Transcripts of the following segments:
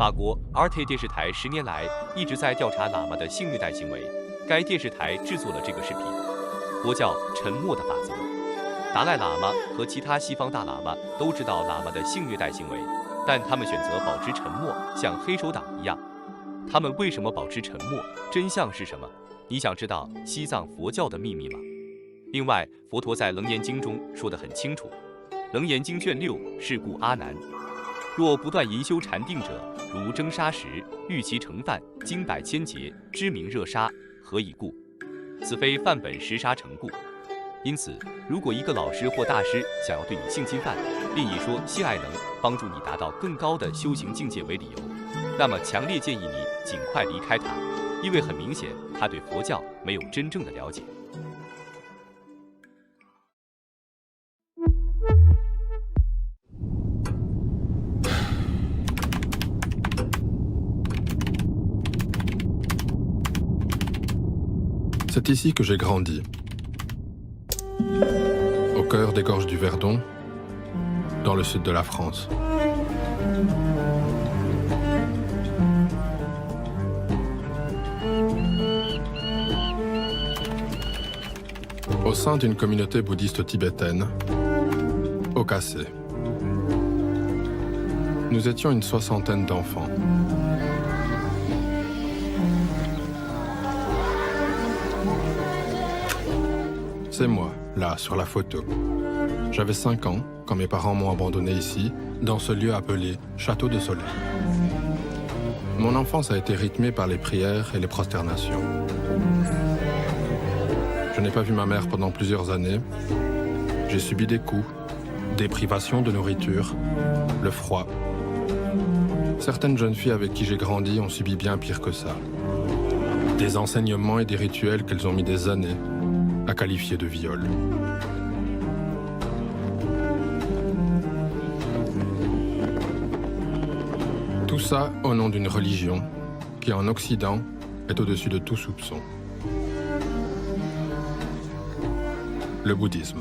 法国 RT 电视台10年来一直在调查喇嘛的性虐待行为。该电视台制作了这个视频，佛教沉默的法则。达赖喇嘛和其他西方大喇嘛都知道喇嘛的性虐待行为，但他们选择保持沉默，像黑手党一样。他们为什么保持沉默？真相是什么？你想知道西藏佛教的秘密吗？另外，佛陀在《楞严经》中说得很清楚，《楞严经》卷6是故阿难。若不断淫修禅定者，如蒸砂石，欲其成饭，经百千劫，知名热沙，何以故？此非范本石沙成故。因此，如果一个老师或大师想要对你性侵犯，并以说性爱能帮助你达到更高的修行境界为理由，那么强烈建议你尽快离开他，因为很明显他对佛教没有真正的了解。C'est ici que j'ai grandi, au cœur des gorges du Verdon, dans le sud de la France. Au sein d'une communauté bouddhiste tibétaine, au Khassé. Nous étions une 60aine d'enfants. C'est moi, là, sur la photo. J'avais 5 ans quand mes parents m'ont abandonné ici, dans ce lieu appelé Château de Soleil. Mon enfance a été rythmée par les prières et les prosternations. Je n'ai pas vu ma mère pendant plusieurs années. J'ai subi des coups, des privations de nourriture, le froid. Certaines jeunes filles avec qui j'ai grandi ont subi bien pire que ça. Des enseignements et des rituels qu'elles ont mis des années à qualifier de viol. Tout ça au nom d'une religion qui, en Occident, est au-dessus de tout soupçon. Le bouddhisme.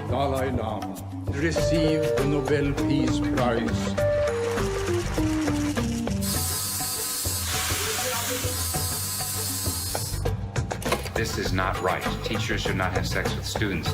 Dalai Lama received the Nobel Peace Prize. This is not right. Teachers should not have sex with students.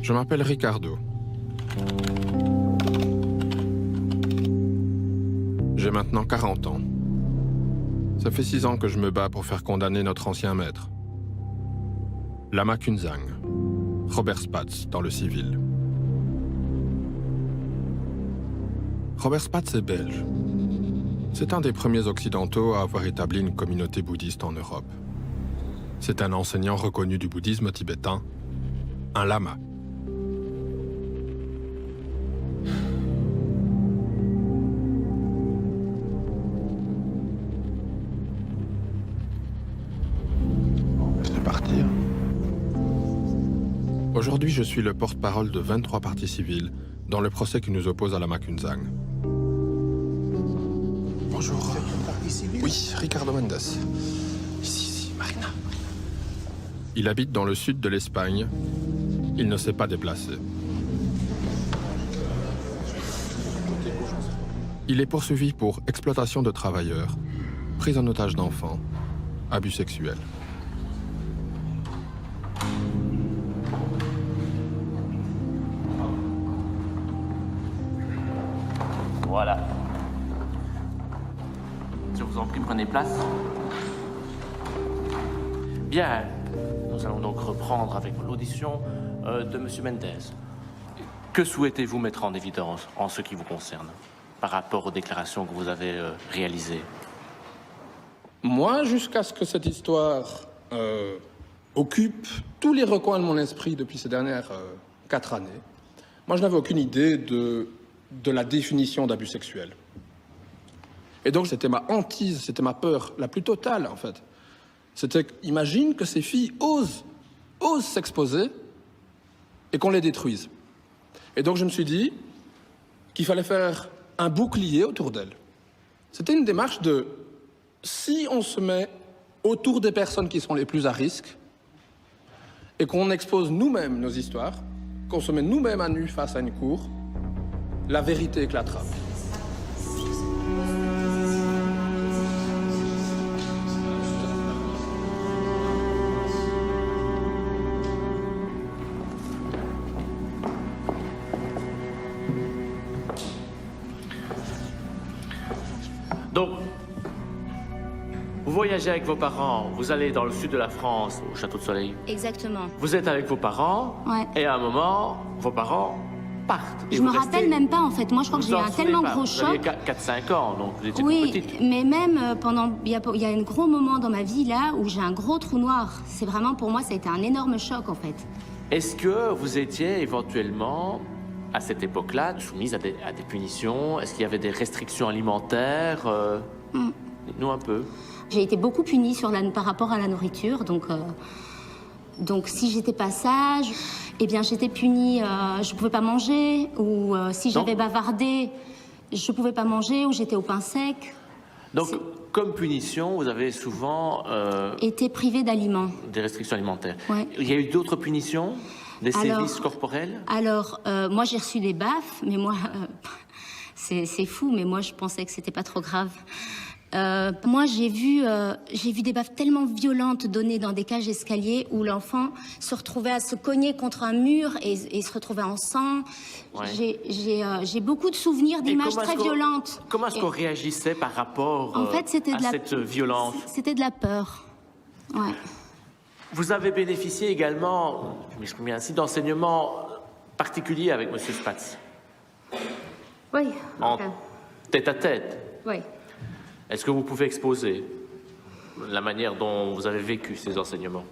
Je m'appelle Ricardo. J'ai maintenant 40 ans. Ça fait 6 ans que je me bats pour faire condamner notre ancien maître. Lama Kunzang, Robert Spatz dans le civil. Robert Spatz est belge. C'est un des premiers occidentaux à avoir établi une communauté bouddhiste en Europe. C'est un enseignant reconnu du bouddhisme tibétain, un lama. Aujourd'hui, je suis le porte-parole de 23 parties civiles dans le procès qui nous oppose à Lama Kunzang. Bonjour. Oui, Ricardo Mendes. Ici, Marina. Il habite dans le sud de l'Espagne. Il ne s'est pas déplacé. Il est poursuivi pour exploitation de travailleurs, prise en otage d'enfants, abus sexuels. Voilà. Je vous en prie, prenez place. Bien, nous allons donc reprendre avec l'audition de M. Mendez. Que souhaitez-vous mettre en évidence en ce qui vous concerne, par rapport aux déclarations que vous avez réalisées? Moi, jusqu'à ce que cette histoire occupe tous les recoins de mon esprit depuis ces dernières 4 années, moi, je n'avais aucune idée de la définition d'abus sexuel. Et donc, c'était ma hantise, c'était ma peur la plus totale, en fait. C'était, imagine que ces filles osent s'exposer et qu'on les détruise. Et donc, je me suis dit qu'il fallait faire un bouclier autour d'elles. C'était une démarche de, si on se met autour des personnes qui sont les plus à risque et qu'on expose nous-mêmes nos histoires, qu'on se met nous-mêmes à nu face à une cour, la vérité éclatera. Donc, vous voyagez avec vos parents, vous allez dans le sud de la France, au Château de Soleil. Exactement. Vous êtes avec vos parents, Ouais. et à un moment, vos parents partent. Et Je vous me restez. rappelle même pas en fait. Moi je crois que Vous j'ai eu en un souvenez tellement pas. gros Vous aviez choc. 4-5 ans, donc vous étiez toute Oui, petite. mais même il y a un gros moment dans ma vie là où j'ai un gros trou noir. C'est vraiment pour moi ça a été un énorme choc en fait. Est-ce que vous étiez éventuellement, à cette époque-là, soumise à des punitions? Est-ce qu'il y avait des restrictions alimentaires Dites-nous un peu. J'ai été beaucoup punie par rapport à la nourriture, donc si j'étais pas sage, eh bien j'étais punie, je pouvais pas manger, ou si j'avais bavardé, je pouvais pas manger, ou j'étais au pain sec. Donc, comme punition, vous avez souvent Été privée d'aliments. des restrictions alimentaires. Ouais. Il y a eu d'autres punitions? Des sévices corporels? Alors, moi j'ai reçu des baffes, mais moi, c'est fou, mais moi je pensais que c'était pas trop grave. Moi, j'ai vu des baffes tellement violentes données dans des cages d'escalier où l'enfant se retrouvait à se cogner contre un mur et se retrouvait en sang. Ouais. J'ai beaucoup de souvenirs d'images très violentes. Comment est-ce qu'on réagissait par rapport En fait, c'était à cette violence? C'était de la peur. Ouais. Vous avez bénéficié également, je m'exprime ainsi, d'enseignements particuliers avec M. Spatz, Oui. en ok. tête-à-tête. Oui. Est-ce que vous pouvez exposer la manière dont vous avez vécu ces enseignements?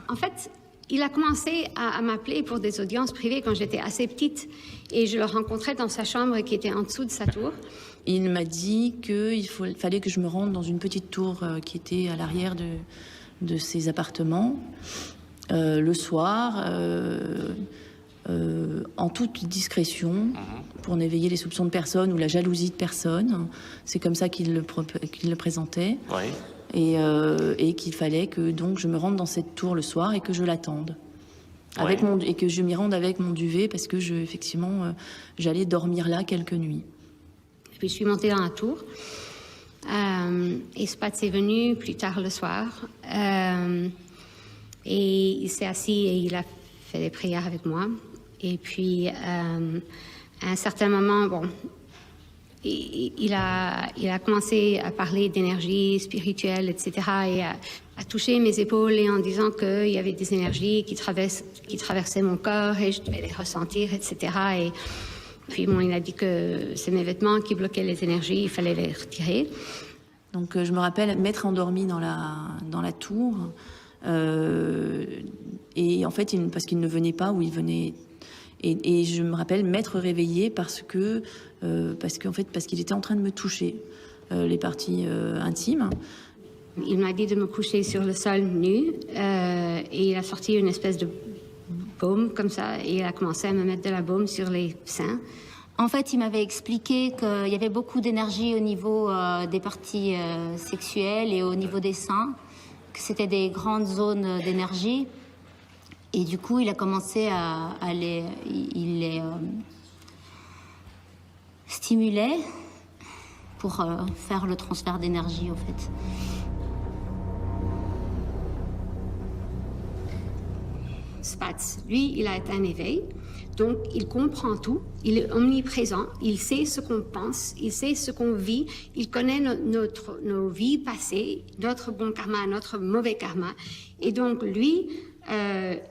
En fait, il a commencé à m'appeler pour des audiences privées quand j'étais assez petite et je le rencontrais dans sa chambre qui était en dessous de sa tour. Il m'a dit qu'il fallait que je me rende dans une petite tour qui était à l'arrière de ses appartements le soir, en toute discrétion, pour n'éveiller les soupçons de personne ou la jalousie de personne. C'est comme ça qu'il le présentait. Oui. Et qu'il fallait que donc je me rende dans cette tour le soir et que je l'attende. Ouais. Et que je m'y rende avec mon duvet parce que effectivement, j'allais dormir là quelques nuits. Et puis je suis montée dans la tour. Et Spatz est venu plus tard le soir. Et il s'est assis et il a fait des prières avec moi. Et puis, à un certain moment, bon, il a commencé à parler d'énergie spirituelle, etc. Et à toucher mes épaules et en disant qu'il y avait des énergies qui traversaient mon corps et je devais les ressentir, etc. Et puis, bon, il a dit que c'est mes vêtements qui bloquaient les énergies, il fallait les retirer. Donc je me rappelle m'être endormie dans la tour. Et en fait, parce qu'il ne venait pas, ou il venait... Et je me rappelle m'être réveillée parce qu'il était en train de me toucher les parties intimes. Il m'a dit de me coucher sur le sol nu et il a sorti une espèce de baume comme ça et il a commencé à me mettre de la baume sur les seins. En fait, il m'avait expliqué qu'il y avait beaucoup d'énergie au niveau des parties sexuelles et au niveau des seins, que c'était des grandes zones d'énergie. Et du coup, il a commencé il les stimulait pour faire le transfert d'énergie, en fait. Spatz, lui, il a été un éveil. Donc, il comprend tout, il est omniprésent, il sait ce qu'on pense, il sait ce qu'on vit, il connaît nos vies passées, notre bon karma, notre mauvais karma. Et donc, lui,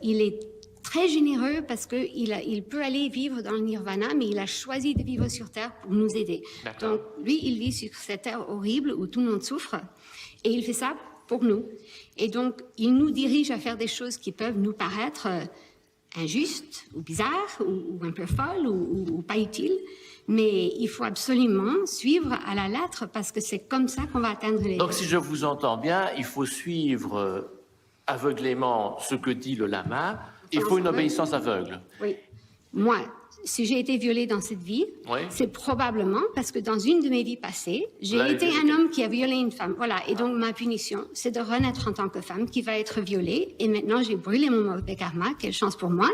il est très généreux parce qu'il peut aller vivre dans le nirvana, mais il a choisi de vivre sur Terre pour nous aider. Donc, lui, il vit sur cette Terre horrible où tout le monde souffre, et il fait ça pour nous. Et donc, il nous dirige à faire des choses qui peuvent nous paraître injustes, ou bizarres, ou un peu folles, ou pas utiles. Mais il faut absolument suivre à la lettre parce que c'est comme ça qu'on va atteindre les... Donc, si je vous entends bien, il faut suivre aveuglément ce que dit le lama. Il faut une obéissance aveugle. Oui. Moi, si j'ai été violée dans cette vie, Oui. c'est probablement parce que dans une de mes vies passées, j'ai été un homme qui a violé une femme. Voilà. Et donc, ma punition, c'est de renaître en tant que femme qui va être violée. Et maintenant, j'ai brûlé mon mauvais karma. Quelle chance pour moi.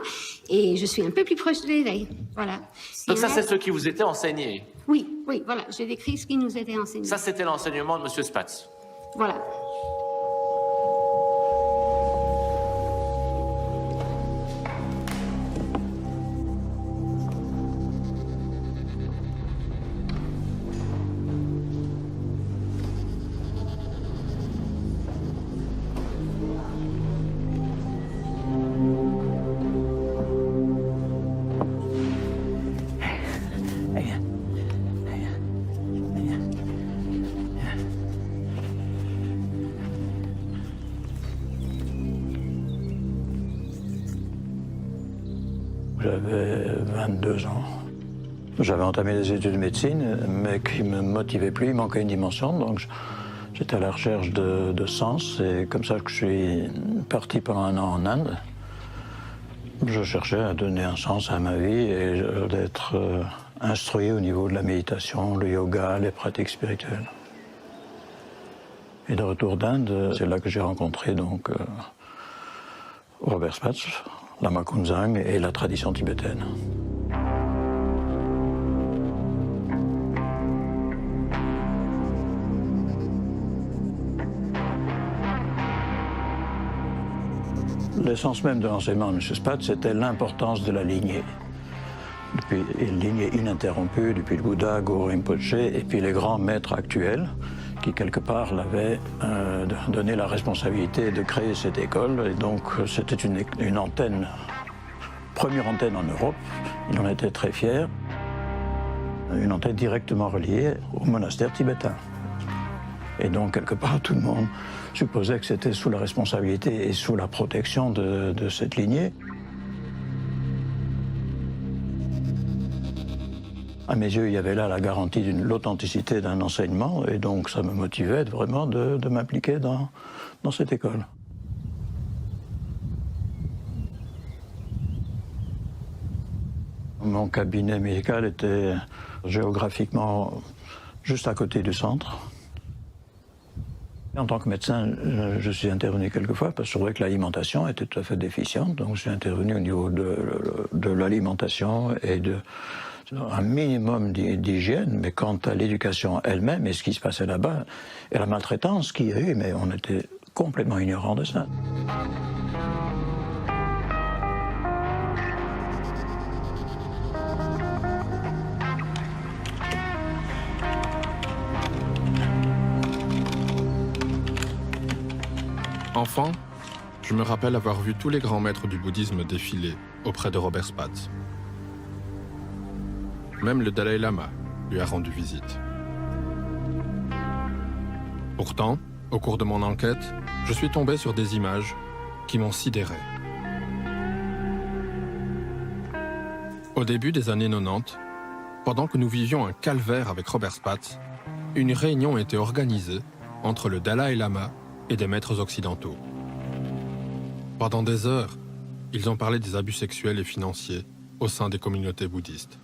Et je suis un peu plus proche de l'éveil. Voilà. Donc ça, c'est ce qui vous était enseigné. Oui, oui, voilà. J'ai décrit ce qui nous était enseigné. Ça, c'était l'enseignement de M. Spatz. Voilà. J'avais 22 ans. J'avais entamé des études de médecine, mais qui ne me motivaient plus, il manquait une dimension, donc j'étais à la recherche de sens, et comme ça que je suis parti pendant un an en Inde. Je cherchais à donner un sens à ma vie et d'être instruit au niveau de la méditation, le yoga, les pratiques spirituelles. Et de retour d'Inde, c'est là que j'ai rencontré donc Robert Spatz, Lama Kunzang et la tradition tibétaine. L'essence même de l'enseignement de M. Spatz, c'était l'importance de la lignée. Depuis une lignée ininterrompue, depuis le Bouddha, Guru Rinpoche, et puis les grands maîtres actuels, qui quelque part l'avaient donné la responsabilité de créer cette école. Et donc c'était une antenne, première antenne en Europe, il en était très fier, une antenne directement reliée au monastère tibétain. Et donc quelque part tout le monde supposait que c'était sous la responsabilité et sous la protection de cette lignée. À mes yeux, il y avait là la garantie de l'authenticité d'un enseignement, et donc ça me motivait vraiment de m'impliquer dans cette école. Mon cabinet médical était géographiquement juste à côté du centre. En tant que médecin, je suis intervenu quelquefois parce que je trouvais que l'alimentation était tout à fait déficiente, donc je suis intervenu au niveau de l'alimentation et un minimum d'hygiène, mais quant à l'éducation elle-même et ce qui se passait là-bas, et la maltraitance qu'il y a eu, mais on était complètement ignorants de ça. Enfant, je me rappelle avoir vu tous les grands maîtres du bouddhisme défiler auprès de Robert Spatz. Même le Dalai Lama lui a rendu visite. Pourtant, au cours de mon enquête, je suis tombé sur des images qui m'ont sidéré. Au début des années 90, pendant que nous vivions un calvaire avec Robert Spatz, une réunion était organisée entre le Dalai Lama et des maîtres occidentaux. Pendant des heures, ils ont parlé des abus sexuels et financiers au sein des communautés bouddhistes.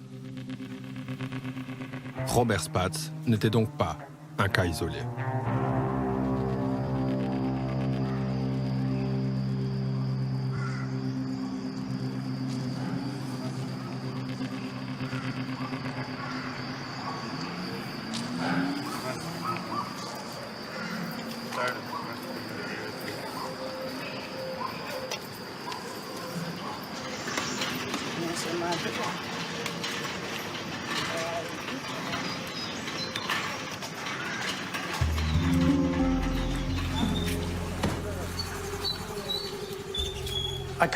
Robert Spatz n'était donc pas un cas isolé. Je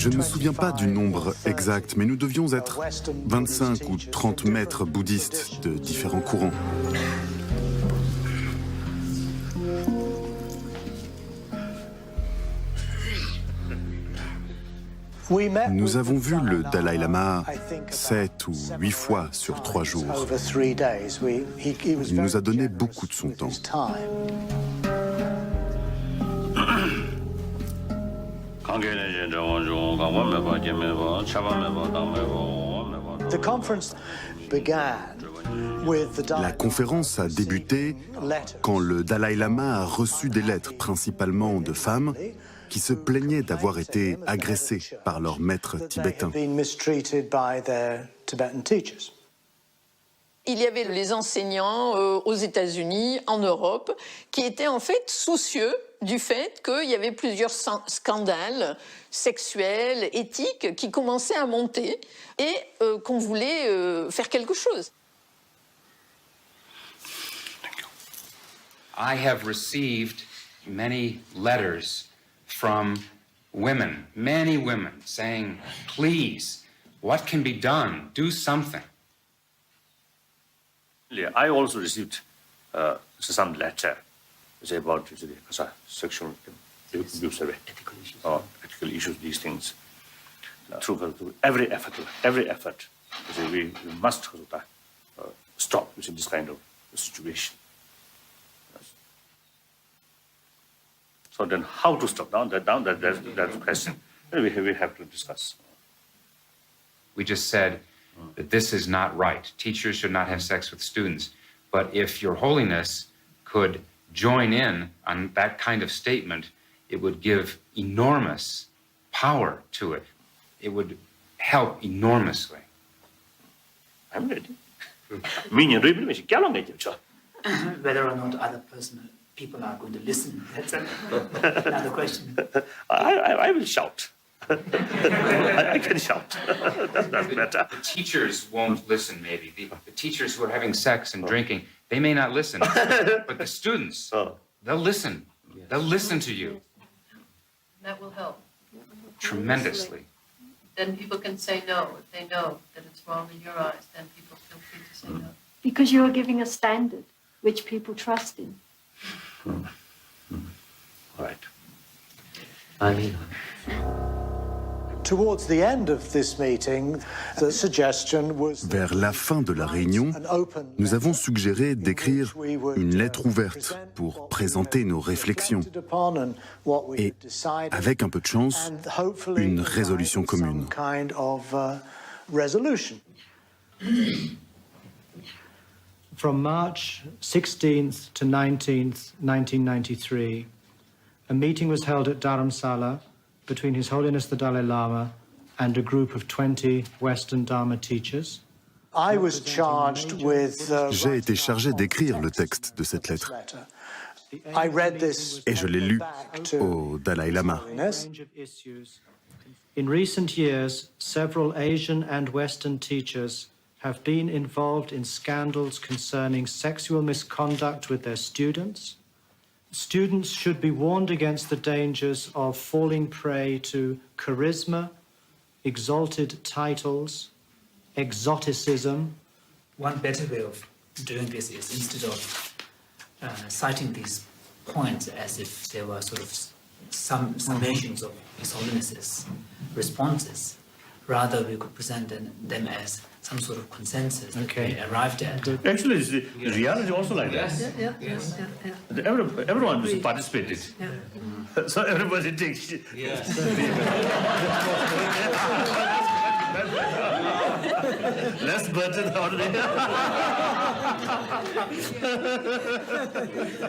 ne me souviens pas du nombre exact, mais nous devions être 25 ou 30 maîtres bouddhistes de différents courants. Nous avons vu le Dalai Lama 7 ou 8 fois sur 3 jours. Il nous a donné beaucoup de son temps. La conférence a débuté quand le Dalai Lama a reçu des lettres, principalement de femmes, qui se plaignaient d'avoir été agressées par leurs maîtres tibétains. Il y avait les enseignants aux États-Unis, en Europe, qui étaient en fait soucieux du fait qu'il y avait plusieurs scandales sexuels, éthiques, qui commençaient à monter et qu'on voulait faire quelque chose. I have received many letters from women, many women, saying, please, what can be done? Do something. I also received some letter about sexual abuse, ethical issues, these things. Through every effort, we must stop this kind of situation. So then, how to stop that's the question. We have to discuss. We just said that this is not right. Teachers should not have sex with students. But if Your Holiness could join in on that kind of statement, it would give enormous power to it. It would help enormously. I'm ready. Whether or not other people are going to listen, that's another question. I will shout. I can shout. That's better. The teachers won't listen, maybe. The teachers who are having sex and drinking, they may not listen. But the students, they'll listen. They'll listen to you. That will help. Tremendously. Then people can say no. If they know that it's wrong in your eyes, then people feel free to say no. Because you are giving a standard which people trust in. Right. I mean. Vers la fin de la réunion, nous avons suggéré d'écrire une lettre ouverte pour présenter nos réflexions et, avec un peu de chance, une résolution commune. From March 16th to 19th, 1993, a meeting was held at Dharamsala between His Holiness the Dalai Lama and a group of 20 Western Dharma teachers. J'ai été chargé d'écrire le texte de cette lettre. Et je l'ai lu au Dalai Lama. In recent years, several Asian and Western teachers have been involved in scandals concerning sexual misconduct with their students. Students should be warned against the dangers of falling prey to charisma, exalted titles, exoticism. One better way of doing this is, instead of citing these points as if they were sort of some summations of His Holiness's responses, rather we could present them as some sort of consensus that we arrived at. Actually, the reality is also like that. Yes. Everyone participated. Yeah. So everybody takes. Less burden already.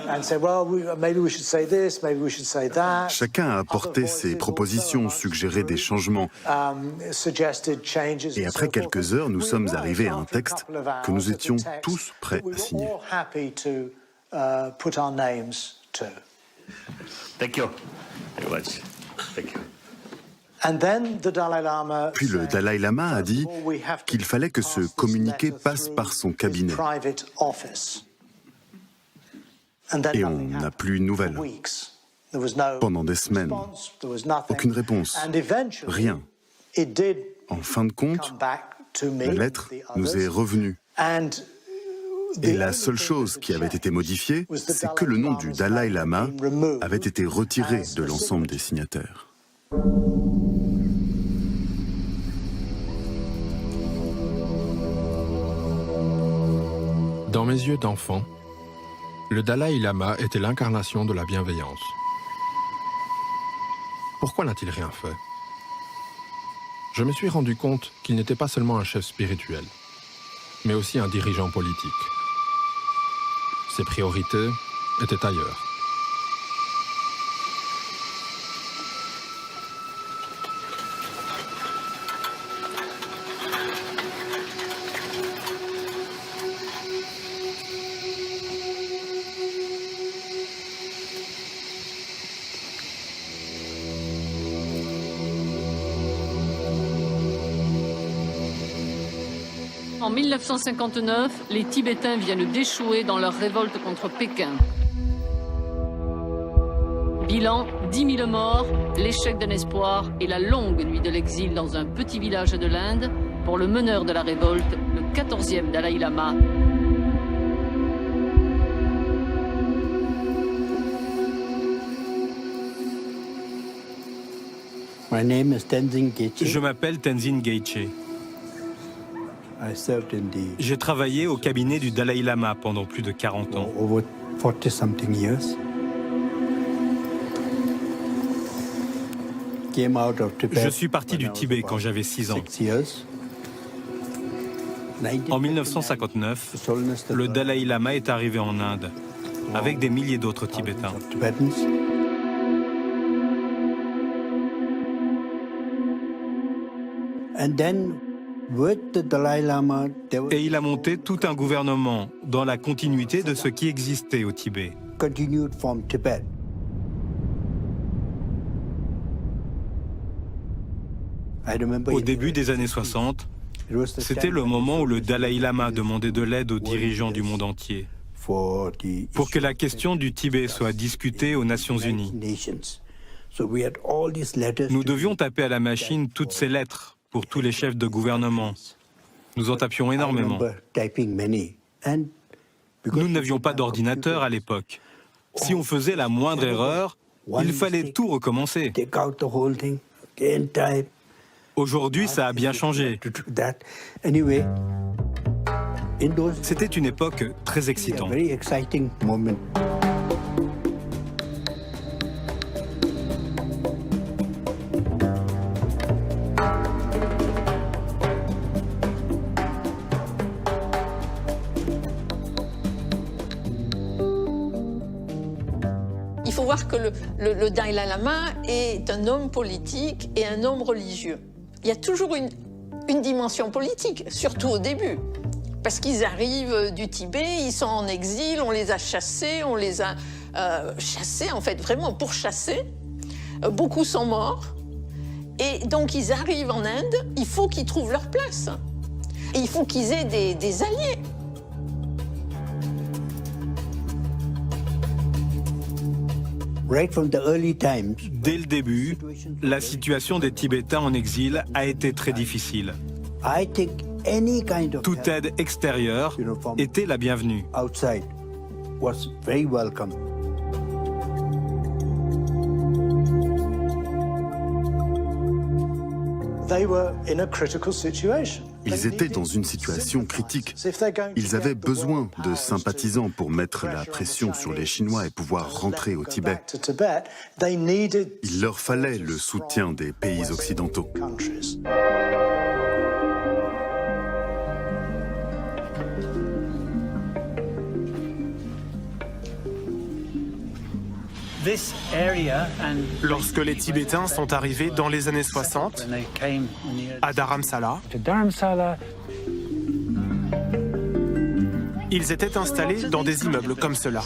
And say, well, maybe we should say this, maybe we should say that. Chacun a apporté ses propositions, suggéré des changements. Et après quelques heures, nous sommes arrivés à un texte que nous étions tous prêts à signer. Thank you very much. Thank you. Puis le Dalai Lama a dit qu'il fallait que ce communiqué passe par son cabinet. Et on n'a plus de nouvelles. Pendant des semaines, aucune réponse, rien. En fin de compte, la lettre nous est revenue. Et la seule chose qui avait été modifiée, c'est que le nom du Dalai Lama avait été retiré de l'ensemble des signataires. Dans mes yeux d'enfant, le Dalai Lama était l'incarnation de la bienveillance. Pourquoi n'a-t-il rien fait? Je me suis rendu compte qu'il n'était pas seulement un chef spirituel, mais aussi un dirigeant politique. Ses priorités étaient ailleurs. En 1959, les Tibétains viennent d'échouer dans leur révolte contre Pékin. Bilan, 10 000 morts, l'échec d'un espoir et la longue nuit de l'exil dans un petit village de l'Inde pour le meneur de la révolte, le 14e Dalai Lama. Je m'appelle Tenzin Gyatso. J'ai travaillé au cabinet du Dalai Lama pendant plus de 40 ans. Je suis parti du Tibet quand j'avais 6 ans. En 1959, le Dalai Lama est arrivé en Inde, avec des milliers d'autres Tibétains. Et il a monté tout un gouvernement dans la continuité de ce qui existait au Tibet. Au début des années 60, c'était le moment où le Dalai Lama demandait de l'aide aux dirigeants du monde entier pour que la question du Tibet soit discutée aux Nations Unies. Nous devions taper à la machine toutes ces lettres pour tous les chefs de gouvernement. Nous en tapions énormément. Nous n'avions pas d'ordinateur à l'époque. Si on faisait la moindre erreur, il fallait tout recommencer. Aujourd'hui, ça a bien changé. C'était une époque très excitante. Il faut voir que le Dalai Lama est un homme politique et un homme religieux. Il y a toujours une dimension politique, surtout au début. Parce qu'ils arrivent du Tibet, ils sont en exil, on les a chassés, on les a chassés, en fait, vraiment pour chasser. Beaucoup sont morts. Et donc, ils arrivent en Inde, il faut qu'ils trouvent leur place. Et il faut qu'ils aient des alliés. Dès le début, la situation des Tibétains en exil a été très difficile. Toute aide extérieure était la bienvenue. Ils étaient dans une situation critique. Ils avaient besoin de sympathisants pour mettre la pression sur les Chinois et pouvoir rentrer au Tibet. Il leur fallait le soutien des pays occidentaux. Lorsque les Tibétains sont arrivés dans les années 60 à Dharamsala, ils étaient installés dans des immeubles comme cela.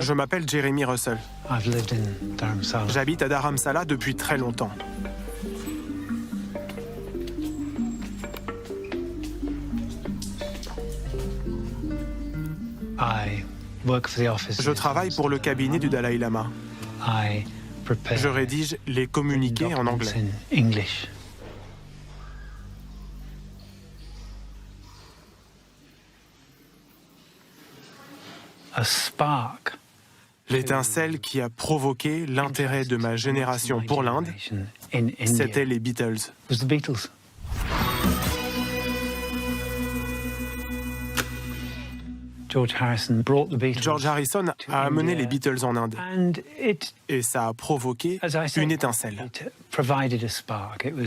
Je m'appelle Jeremy Russell. J'habite à Dharamsala depuis très longtemps. Je travaille pour le cabinet du Dalai Lama. Je rédige les communiqués en anglais. L'étincelle qui a provoqué l'intérêt de ma génération pour l'Inde, c'était les Beatles. George Harrison a amené les Beatles en Inde et ça a provoqué une étincelle.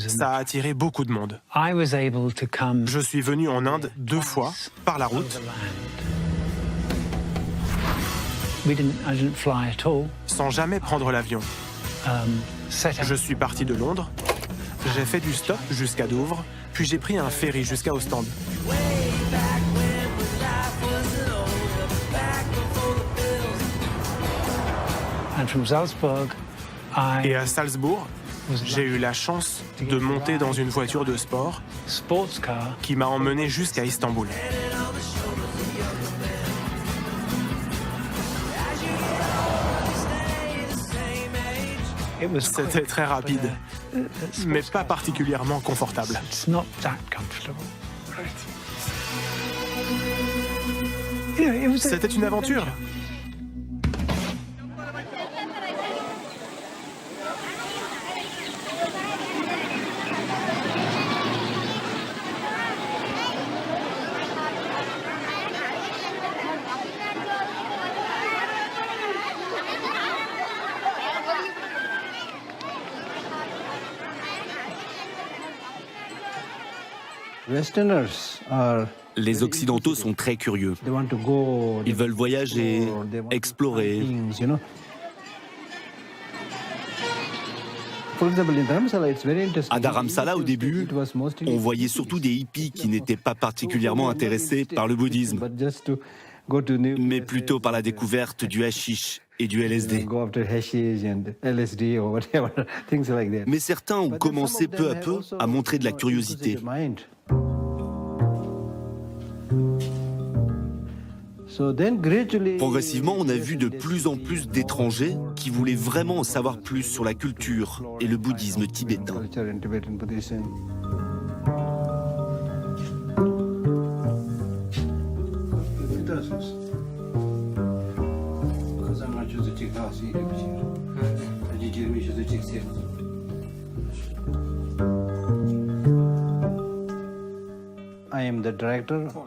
Ça a attiré beaucoup de monde. Je suis venu en Inde 2 fois par la route, sans jamais prendre l'avion. Je suis parti de Londres, j'ai fait du stop jusqu'à Douvres, puis j'ai pris un ferry jusqu'à Ostende. Et à Salzbourg, j'ai eu la chance de monter dans une voiture de sport qui m'a emmené jusqu'à Istanbul. C'était très rapide, mais pas particulièrement confortable. C'était une aventure. Les Occidentaux sont très curieux. Ils veulent voyager, explorer. À Dharamsala, au début, on voyait surtout des hippies qui n'étaient pas particulièrement intéressés par le bouddhisme, mais plutôt par la découverte du hashish et du LSD. Mais certains ont commencé peu à peu à montrer de la curiosité. Progressivement, on a vu de plus en plus d'étrangers qui voulaient vraiment en savoir plus sur la culture et le bouddhisme tibétain.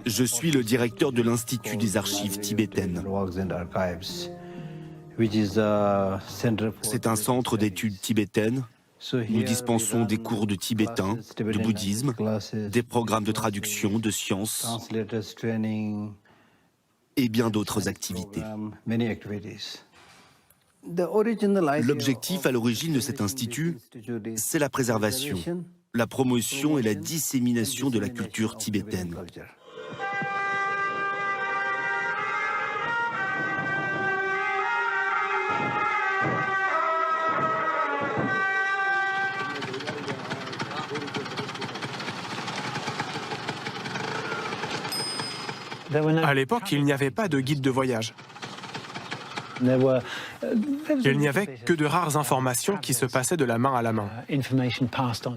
Je suis le directeur de l'Institut des archives tibétaines. C'est un centre d'études tibétaines. Nous dispensons des cours de tibétain, de bouddhisme, des programmes de traduction, de sciences et bien d'autres activités. L'objectif à l'origine de cet institut, c'est la préservation, la promotion et la dissémination de la culture tibétaine. À l'époque, il n'y avait pas de guide de voyage. Il n'y avait que de rares informations qui se passaient de la main à la main,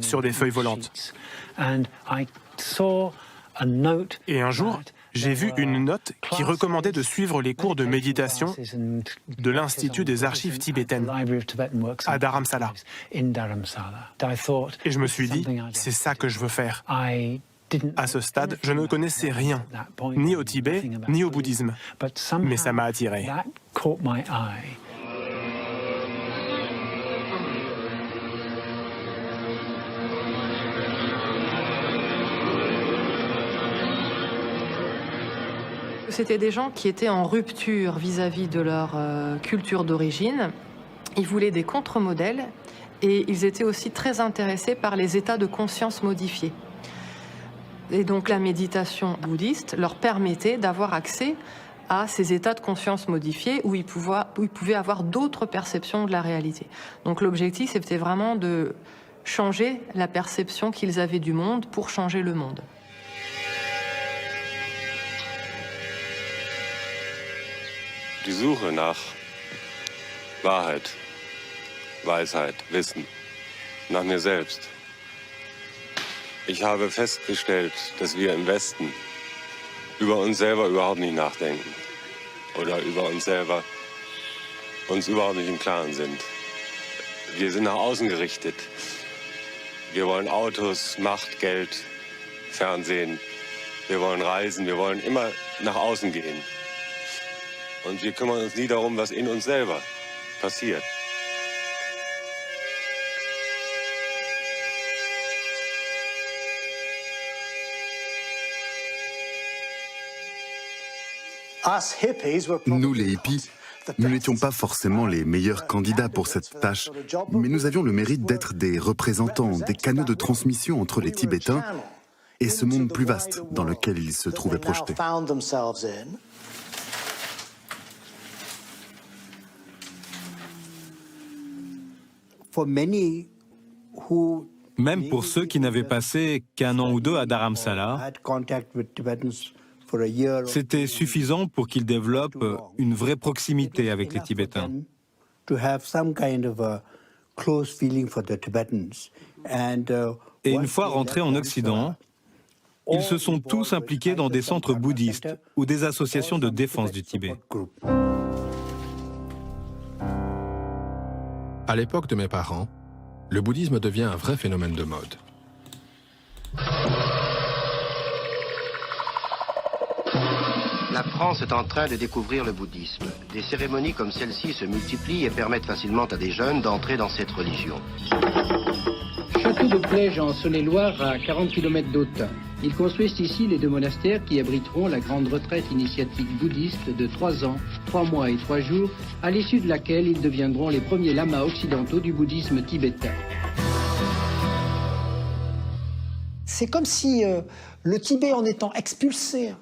sur des feuilles volantes. Et un jour, j'ai vu une note qui recommandait de suivre les cours de méditation de l'Institut des archives tibétaines à Dharamsala. Et je me suis dit, c'est ça que je veux faire. À ce stade, je ne connaissais rien, ni au Tibet, ni au bouddhisme, mais ça m'a attiré. C'était des gens qui étaient en rupture vis-à-vis de leur culture d'origine. Ils voulaient des contre-modèles et ils étaient aussi très intéressés par les états de conscience modifiés. Et donc la méditation bouddhiste leur permettait d'avoir accès à ces états de conscience modifiés où ils pouvaient avoir d'autres perceptions de la réalité. Donc l'objectif, c'était vraiment de changer la perception qu'ils avaient du monde pour changer le monde. die Suche nach Wahrheit, Weisheit, Wissen, nach mir selbst. Ich habe festgestellt, dass wir im Westen über uns selber überhaupt nicht nachdenken oder über uns selber uns überhaupt nicht im Klaren sind. Wir sind nach außen gerichtet. Wir wollen Autos, Macht, Geld, Fernsehen. Wir wollen reisen, wir wollen immer nach außen gehen. Und wir kümmern uns nie darum, was in uns selber passiert. Nous, les hippies, nous n'étions pas forcément les meilleurs candidats pour cette tâche, mais nous avions le mérite d'être des représentants, des canaux de transmission entre les Tibétains et ce monde plus vaste dans lequel ils se trouvaient projetés. Même pour ceux qui n'avaient passé qu'un an ou deux à Dharamsala, c'était suffisant pour qu'ils développent une vraie proximité avec les Tibétains. Et une fois rentrés en Occident, ils se sont tous impliqués dans des centres bouddhistes ou des associations de défense du Tibet. À l'époque de mes parents, le bouddhisme devient un vrai phénomène de mode. La France est en train de découvrir le bouddhisme. Des cérémonies comme celle-ci se multiplient et permettent facilement à des jeunes d'entrer dans cette religion. Château de Plège en Saône-et-Loire, à 40 km d'Autun. Ils construisent ici les deux monastères qui abriteront la grande retraite initiatique bouddhiste de 3 ans, 3 mois et 3 jours, à l'issue de laquelle ils deviendront les premiers lamas occidentaux du bouddhisme tibétain. C'est comme si le Tibet, en étant expulsé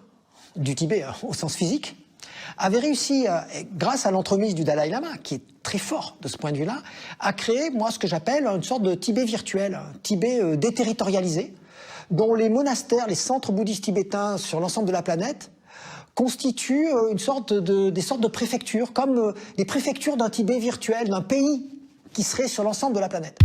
du Tibet au sens physique, avait réussi, grâce à l'entremise du Dalai Lama, qui est très fort de ce point de vue-là, à créer, moi, ce que j'appelle une sorte de Tibet virtuel, un Tibet déterritorialisé, dont les monastères, les centres bouddhistes tibétains sur l'ensemble de la planète constituent des sortes de préfectures, comme des préfectures d'un Tibet virtuel, d'un pays qui serait sur l'ensemble de la planète.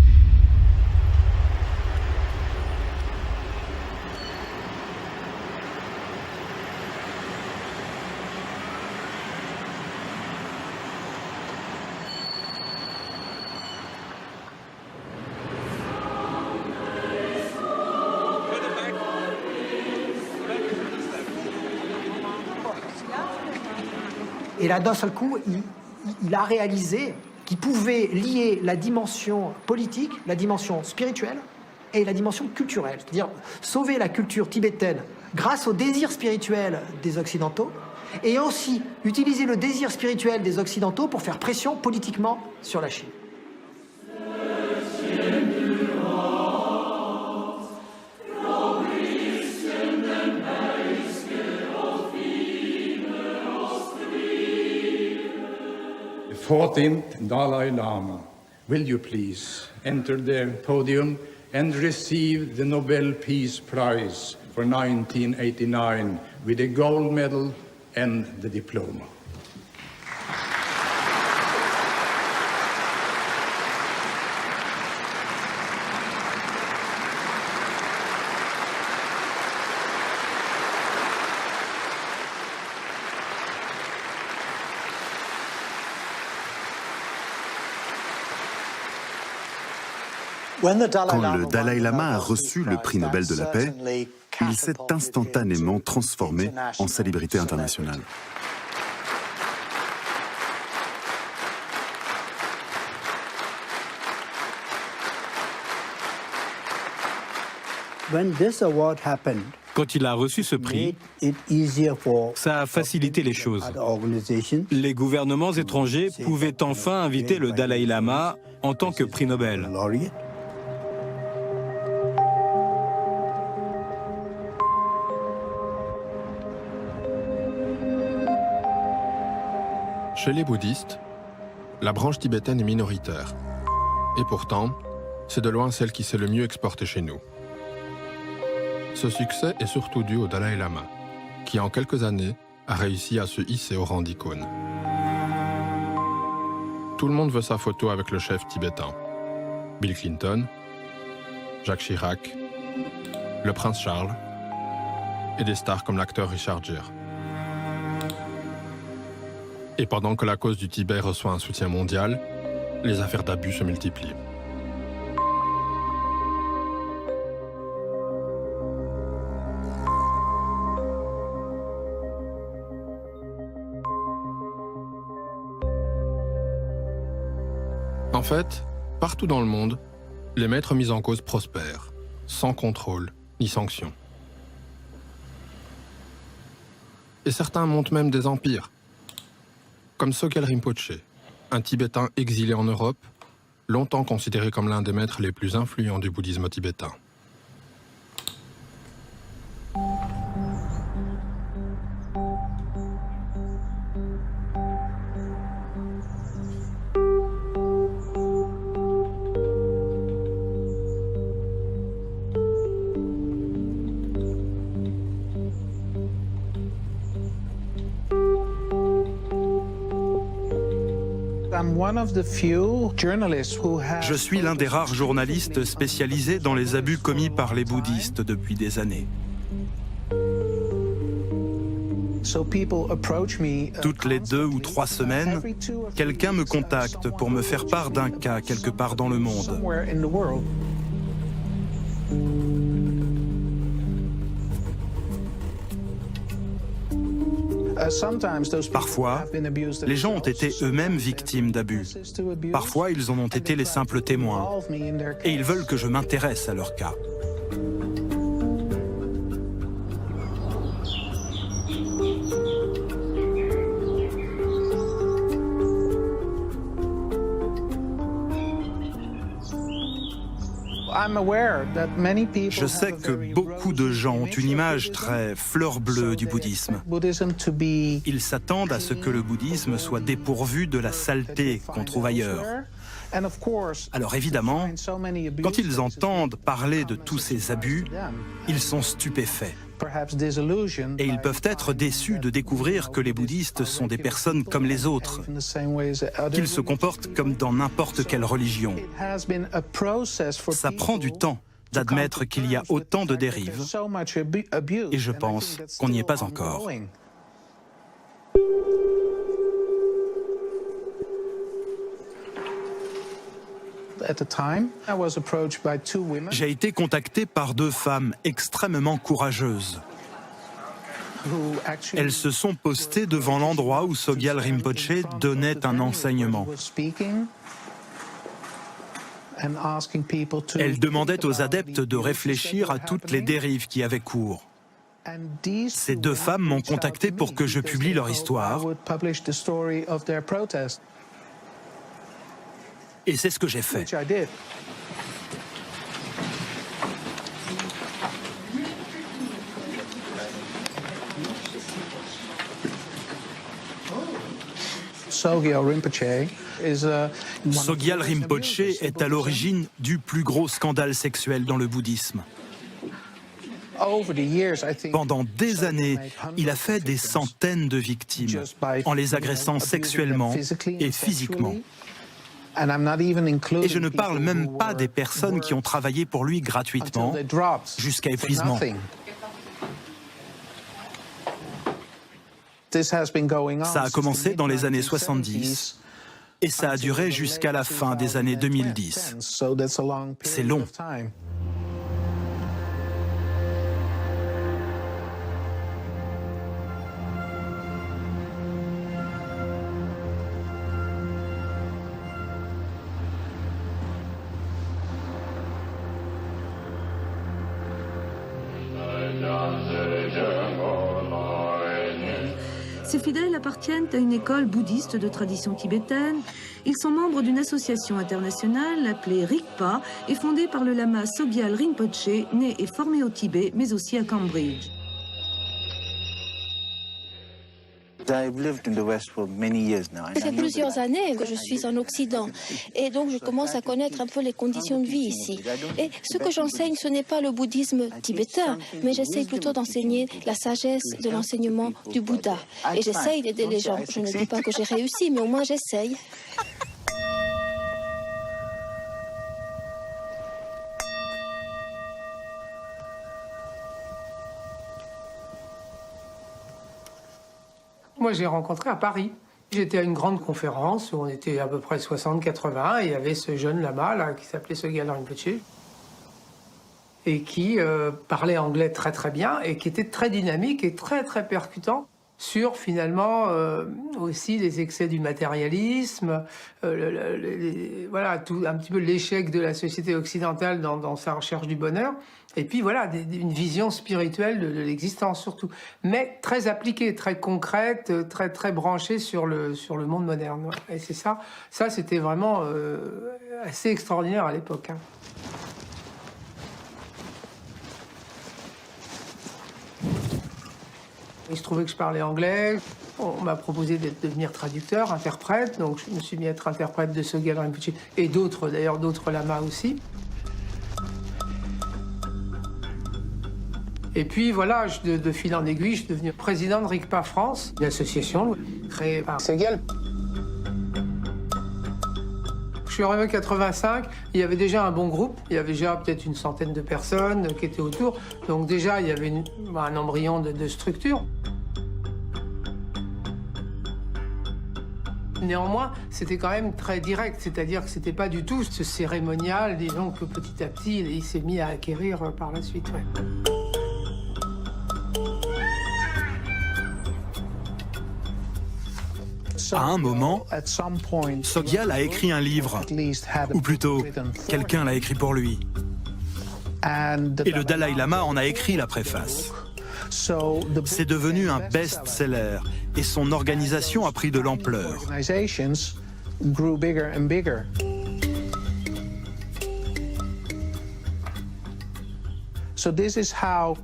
Et là, d'un seul coup, il a réalisé qu'il pouvait lier la dimension politique, la dimension spirituelle et la dimension culturelle. C'est-à-dire sauver la culture tibétaine grâce au désir spirituel des Occidentaux et aussi utiliser le désir spirituel des Occidentaux pour faire pression politiquement sur la Chine. The 14th Dalai Lama, will you please enter the podium and receive the Nobel Peace Prize for 1989 with a gold medal and the diploma. Quand le Dalai Lama a reçu le prix Nobel de la paix, il s'est instantanément transformé en célébrité internationale. Quand il a reçu ce prix, ça a facilité les choses. Les gouvernements étrangers pouvaient enfin inviter le Dalai Lama en tant que prix Nobel. Chez les bouddhistes, la branche tibétaine est minoritaire. Et pourtant, c'est de loin celle qui s'est le mieux exportée chez nous. Ce succès est surtout dû au Dalai Lama, qui en quelques années a réussi à se hisser au rang d'icône. Tout le monde veut sa photo avec le chef tibétain. Bill Clinton, Jacques Chirac, le prince Charles et des stars comme l'acteur Richard Gere. Et pendant que la cause du Tibet reçoit un soutien mondial, les affaires d'abus se multiplient. En fait, partout dans le monde, les maîtres mis en cause prospèrent, sans contrôle ni sanction. Et certains montent même des empires, comme Sogyal Rinpoche, un Tibétain exilé en Europe, longtemps considéré comme l'un des maîtres les plus influents du bouddhisme tibétain. Je suis l'un des rares journalistes spécialisés dans les abus commis par les bouddhistes depuis des années. Toutes les 2 ou 3 semaines, quelqu'un me contacte pour me faire part d'un cas quelque part dans le monde. Parfois, les gens ont été eux-mêmes victimes d'abus. Parfois, ils en ont été les simples témoins. Et ils veulent que je m'intéresse à leur cas. Je sais que beaucoup de gens ont une image très fleur bleue du bouddhisme. Ils s'attendent à ce que le bouddhisme soit dépourvu de la saleté qu'on trouve ailleurs. Alors évidemment, quand ils entendent parler de tous ces abus, ils sont stupéfaits. Et ils peuvent être déçus de découvrir que les bouddhistes sont des personnes comme les autres, qu'ils se comportent comme dans n'importe quelle religion. Ça prend du temps d'admettre qu'il y a autant de dérives, et je pense qu'on n'y est pas encore. J'ai été contacté par 2 femmes extrêmement courageuses. Elles se sont postées devant l'endroit où Sogyal Rinpoche donnait un enseignement. Elles demandaient aux adeptes de réfléchir à toutes les dérives qui avaient cours. Ces 2 femmes m'ont contacté pour que je publie leur histoire. Et c'est ce que j'ai fait. Sogyal Rinpoche est à l'origine du plus gros scandale sexuel dans le bouddhisme. Pendant des années, il a fait des centaines de victimes en les agressant sexuellement et physiquement. Et je ne parle même pas des personnes qui ont travaillé pour lui gratuitement, jusqu'à épuisement. Ça a commencé dans les années 70 et ça a duré jusqu'à la fin des années 2010. C'est long. Ces fidèles appartiennent à une école bouddhiste de tradition tibétaine. Ils sont membres d'une association internationale appelée Rigpa et fondée par le lama Sogyal Rinpoche, né et formé au Tibet, mais aussi à Cambridge. Ça fait plusieurs années que je suis en Occident et donc je commence à connaître un peu les conditions de vie ici. Et ce que j'enseigne, ce n'est pas le bouddhisme tibétain, mais j'essaye plutôt d'enseigner la sagesse de l'enseignement du Bouddha. Et j'essaye d'aider les gens. Je ne dis pas que j'ai réussi, mais au moins j'essaye. moi j'ai rencontré à Paris. J'étais à une grande conférence où on était à peu près 60-80 et il y avait ce jeune lama là, qui s'appelait Sogyal Rinpoche et qui parlait anglais très très bien et qui était très dynamique et très très percutant sur finalement aussi les excès du matérialisme, voilà, tout, un petit peu l'échec de la société occidentale dans sa recherche du bonheur, et puis voilà, une vision spirituelle de l'existence surtout, mais très appliquée, très concrète, très très branchée sur le monde moderne. Et c'est ça c'était vraiment assez extraordinaire à l'époque. Hein. Il se trouvait que je parlais anglais. On m'a proposé de devenir traducteur, interprète. Donc je me suis mis à être interprète de Sogyal Rinpoche et d'autres, d'ailleurs d'autres lamas aussi. Et puis voilà, de fil en aiguille, je suis devenu président de Rigpa France, une association créée par Sogyal. Je suis arrivé en 85, il y avait déjà un bon groupe, il y avait déjà peut-être une centaine de personnes qui étaient autour, donc déjà il y avait un embryon de structure. Néanmoins, c'était quand même très direct, c'est-à-dire que c'était pas du tout ce cérémonial, disons que petit à petit il s'est mis à acquérir par la suite. Ouais. À un moment, Sogyal a écrit un livre, ou plutôt, quelqu'un l'a écrit pour lui. Et le Dalai Lama en a écrit la préface. C'est devenu un best-seller, et son organisation a pris de l'ampleur.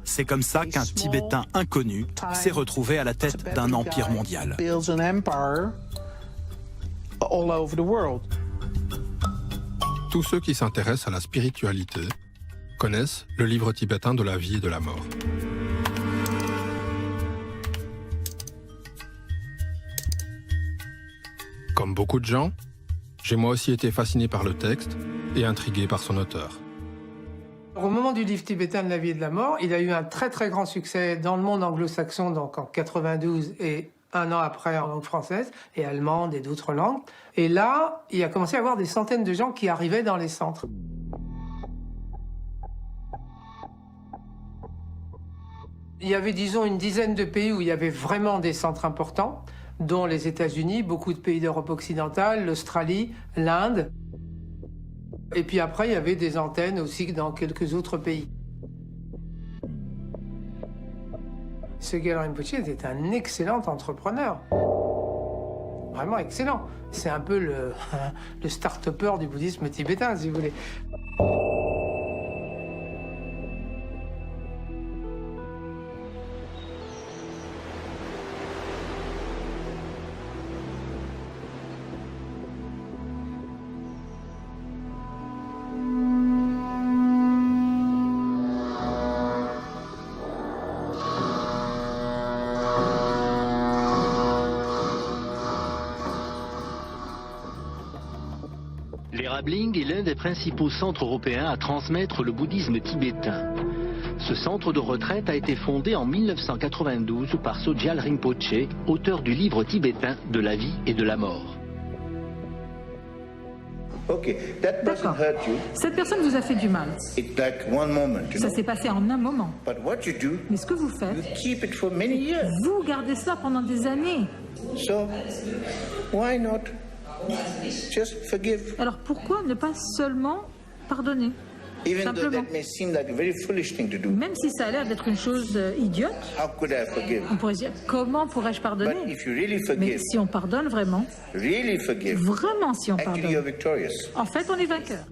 C'est comme ça qu'un Tibétain inconnu s'est retrouvé à la tête d'un empire mondial. Tous ceux qui s'intéressent à la spiritualité connaissent le livre tibétain de la vie et de la mort. Comme beaucoup de gens, j'ai moi aussi été fasciné par le texte et intrigué par son auteur. Au moment du livre tibétain de la vie et de la mort, il a eu un très très grand succès dans le monde anglo-saxon, donc en 92 et un an après en langue française et allemande et d'autres langues. Et là, il a commencé à y avoir des centaines de gens qui arrivaient dans les centres. Il y avait, disons, une dizaine de pays où il y avait vraiment des centres importants, dont les États-Unis, beaucoup de pays d'Europe occidentale, l'Australie, l'Inde. Et puis après, il y avait des antennes aussi dans quelques autres pays. Sogyal Rinpoche était un excellent entrepreneur. Vraiment excellent. C'est un peu le start-upper du bouddhisme tibétain, si vous voulez. L'Erabling est l'un des principaux centres européens à transmettre le bouddhisme tibétain. Ce centre de retraite a été fondé en 1992 par Sogyal Rinpoche, auteur du livre tibétain de la vie et de la mort. D'accord. Cette personne vous a fait du mal. Ça s'est passé en un moment. Mais ce que vous faites, vous gardez cela pendant des années. Alors pourquoi ne pas seulement pardonner? Simplement. Même si ça a l'air d'être une chose idiote, on pourrait se dire, comment pourrais-je pardonner? Mais si on pardonne vraiment, vraiment si on pardonne, en fait on est vainqueur.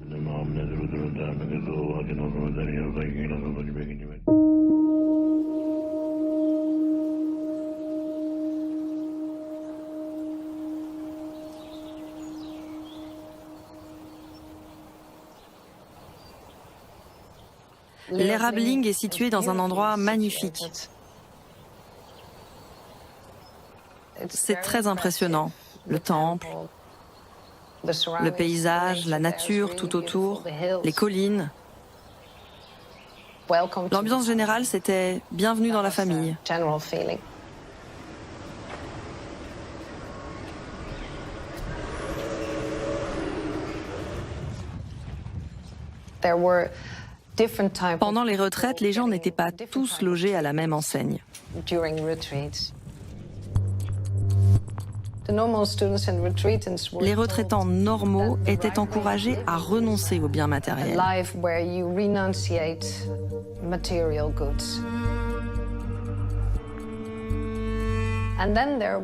L'Erabling est situé dans un endroit magnifique. C'est très impressionnant. Le temple, le paysage, la nature tout autour, les collines. L'ambiance générale, c'était bienvenue dans la famille. Pendant les retraites, les gens n'étaient pas tous logés à la même enseigne. Les retraitants normaux étaient encouragés à renoncer aux biens matériels.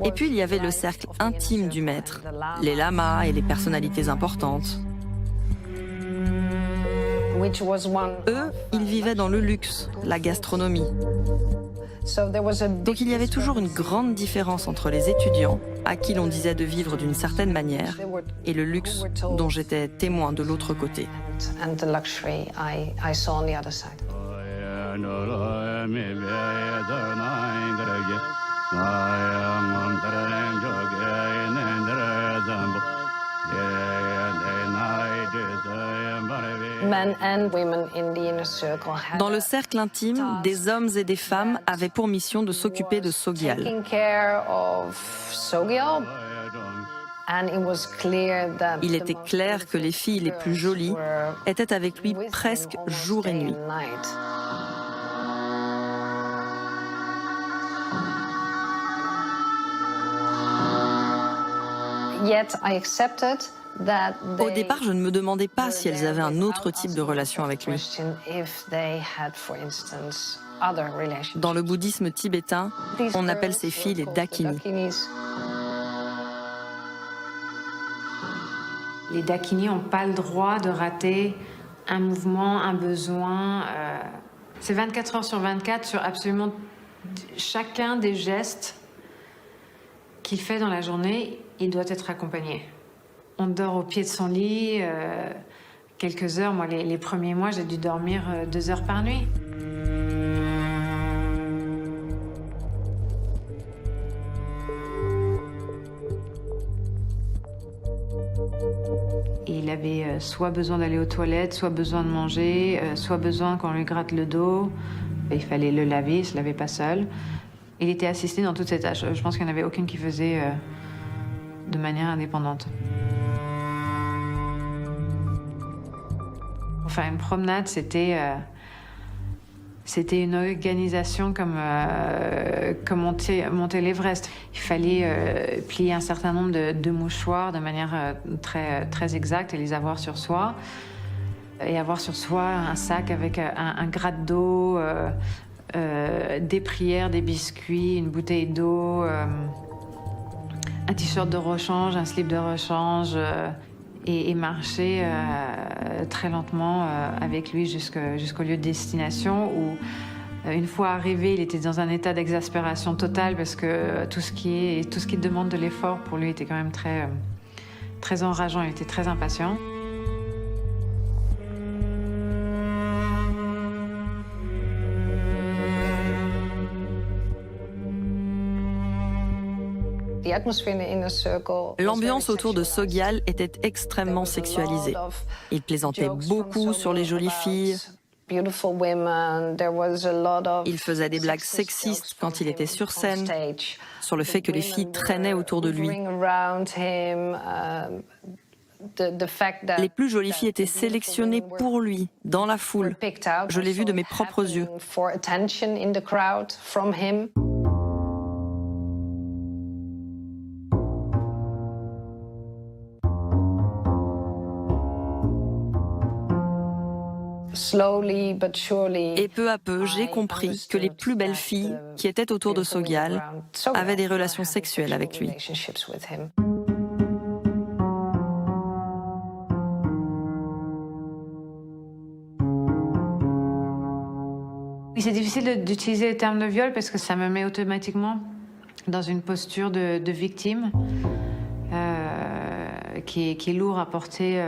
Et puis il y avait le cercle intime du maître, les lamas et les personnalités importantes. Eux, ils vivaient dans le luxe, la gastronomie. Donc il y avait toujours une grande différence entre les étudiants, à qui l'on disait de vivre d'une certaine manière, et le luxe dont j'étais témoin de l'autre côté. Dans le cercle intime, des hommes et des femmes avaient pour mission de s'occuper de Sogyal. Il était clair que les filles les plus jolies étaient avec lui presque jour et nuit. Au départ, je ne me demandais pas si elles avaient un autre type de relation avec lui. Dans le bouddhisme tibétain, on appelle ces filles les dakini. Les dakini n'ont pas le droit de rater un mouvement, un besoin. C'est 24 heures sur 24 sur absolument chacun des gestes qu'il fait dans la journée, il doit être accompagné. On dort au pied de son lit quelques heures. Moi, les premiers mois, j'ai dû dormir 2 heures par nuit. Et il avait soit besoin d'aller aux toilettes, soit besoin de manger, soit besoin qu'on lui gratte le dos. Il fallait le laver, il ne se lavait pas seul. Il était assisté dans toutes ces tâches. Je pense qu'il n'y en avait aucune qui faisait de manière indépendante. Enfin, une promenade, c'était une organisation comme monter l'Everest. Il fallait plier un certain nombre de mouchoirs de manière très exacte et les avoir sur soi. Et avoir sur soi un sac avec un gratte d'eau, des prières, des biscuits, une bouteille d'eau, un t-shirt de rechange, un slip de rechange, et marcher très lentement avec lui jusqu'au lieu de destination où, une fois arrivé, il était dans un état d'exaspération totale parce que tout ce qui demande de l'effort pour lui était quand même très enrageant, il était très impatient. L'ambiance autour de Sogyal était extrêmement sexualisée. Il plaisantait beaucoup sur les jolies filles. Il faisait des blagues sexistes quand il était sur scène, sur le fait que les filles traînaient autour de lui. Les plus jolies filles étaient sélectionnées pour lui, dans la foule. Je l'ai vu de mes propres yeux. Et peu à peu, j'ai compris que les plus belles filles qui étaient autour de Sogyal avaient des relations sexuelles avec lui. C'est difficile d'utiliser le terme de viol parce que ça me met automatiquement dans une posture de victime qui est lourd à porter,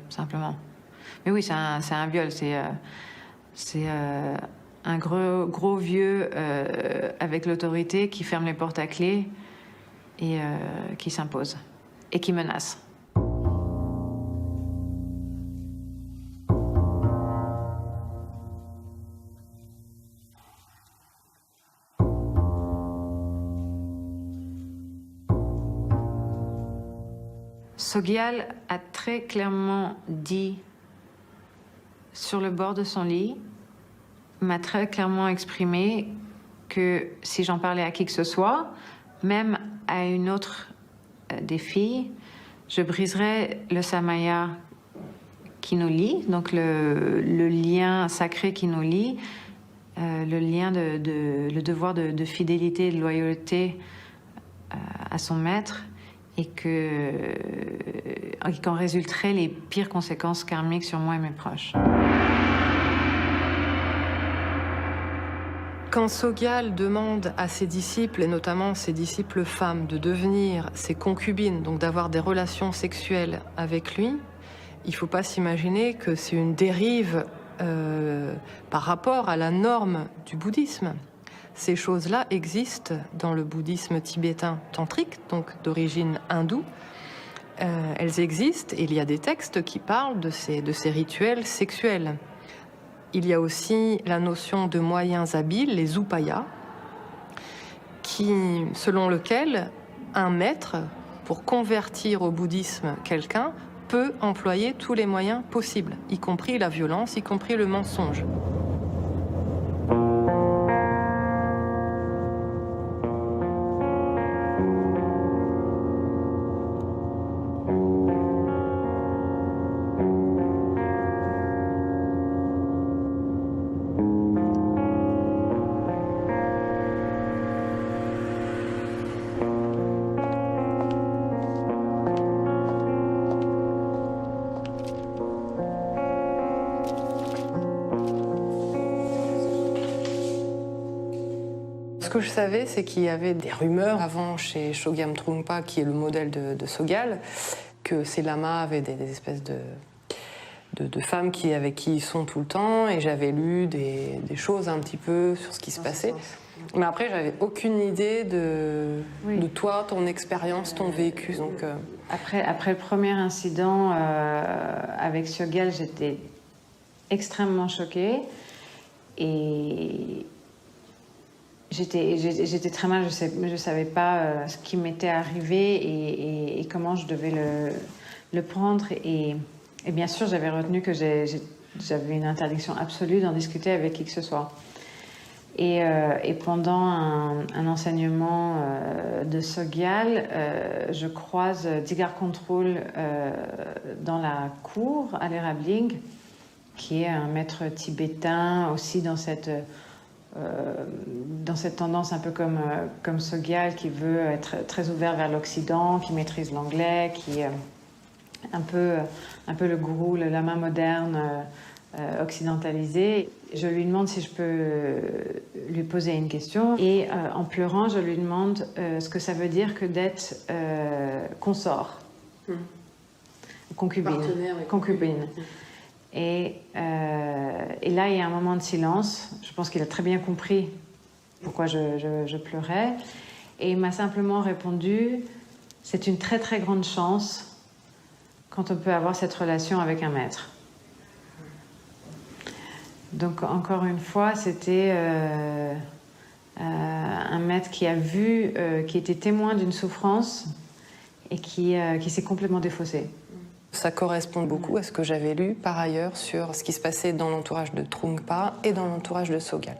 simplement. Mais oui, c'est un viol, c'est un gros vieux avec l'autorité qui ferme les portes à clé et qui s'impose et qui menace. Sogyal a très clairement dit sur le bord de son lit, m'a très clairement exprimé que si j'en parlais à qui que ce soit, même à une autre des filles, je briserais le samaya qui nous lie, donc le lien sacré qui nous lie, le lien le devoir de fidélité et de loyauté à son maître, et qu'en résulteraient les pires conséquences karmiques sur moi et mes proches. Quand Sogyal demande à ses disciples, et notamment ses disciples femmes, de devenir ses concubines, donc d'avoir des relations sexuelles avec lui, il ne faut pas s'imaginer que c'est une dérive par rapport à la norme du bouddhisme. Ces choses-là existent dans le bouddhisme tibétain tantrique, donc d'origine hindoue. Elles existent et il y a des textes qui parlent de ces rituels sexuels. Il y a aussi la notion de moyens habiles, les upayas, selon lequel un maître, pour convertir au bouddhisme quelqu'un, peut employer tous les moyens possibles, y compris la violence, y compris le mensonge. Ce que je savais, c'est qu'il y avait des rumeurs avant chez Chogyam Trungpa, qui est le modèle de Sogyal, que ces lamas avaient des espèces de femmes avec qui ils sont tout le temps, et j'avais lu des choses un petit peu sur ce qui se passait. Mais après, j'avais aucune idée de toi, ton expérience, ton vécu. Donc, Après le premier incident avec Sogyal, j'étais extrêmement choquée. Et j'étais très mal, je savais pas ce qui m'était arrivé et comment je devais le prendre. Et bien sûr, j'avais retenu que j'avais une interdiction absolue d'en discuter avec qui que ce soit. Et pendant un enseignement de Sogyal, je croise Dzigar Control dans la cour à l'Erabling, qui est un maître tibétain aussi dans cette tendance un peu comme Sogyal, qui veut être très ouvert vers l'Occident, qui maîtrise l'anglais, qui est un peu le gourou, le lama moderne occidentalisé. Je lui demande si je peux lui poser une question, et en pleurant, je lui demande ce que ça veut dire que d'être consort, concubine. Et là, il y a un moment de silence. Je pense qu'il a très bien compris pourquoi je pleurais. Et il m'a simplement répondu, c'est une très très grande chance quand on peut avoir cette relation avec un maître. Donc encore une fois, c'était un maître qui a vu, qui était témoin d'une souffrance et qui s'est complètement défaussé. Ça correspond beaucoup à ce que j'avais lu par ailleurs sur ce qui se passait dans l'entourage de Trungpa et dans l'entourage de Sogyal.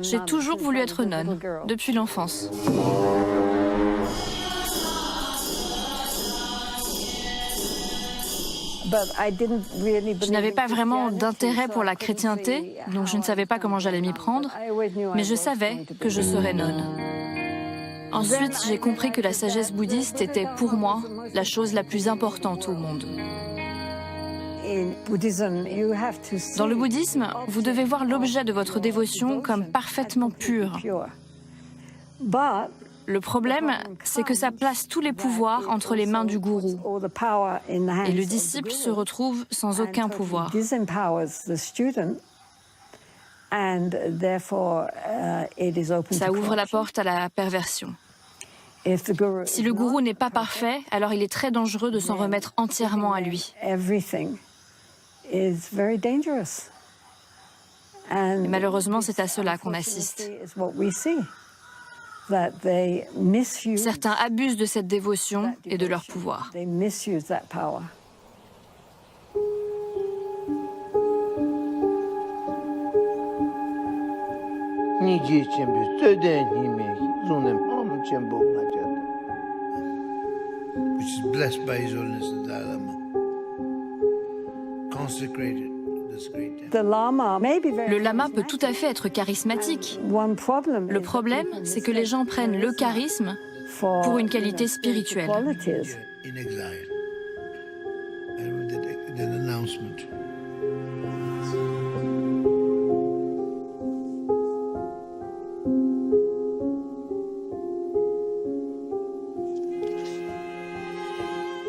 J'ai toujours voulu être nonne, depuis l'enfance. Je n'avais pas vraiment d'intérêt pour la chrétienté, donc je ne savais pas comment j'allais m'y prendre, mais je savais que je serais nonne. Ensuite, j'ai compris que la sagesse bouddhiste était, pour moi, la chose la plus importante au monde. Dans le bouddhisme, vous devez voir l'objet de votre dévotion comme parfaitement pur. Le problème, c'est que ça place tous les pouvoirs entre les mains du gourou. Et le disciple se retrouve sans aucun pouvoir. Ça ouvre la porte à la perversion. Si le gourou n'est pas parfait, alors il est très dangereux de s'en remettre entièrement à lui. Et malheureusement, c'est à cela qu'on assiste. Certains abusent de cette dévotion et de leur pouvoir. Which is blessed by His Holiness the Dalai Lama, consecrated. Le lama peut tout à fait être charismatique. Le problème, c'est que les gens prennent le charisme pour une qualité spirituelle. In exile. I wrote that announcement.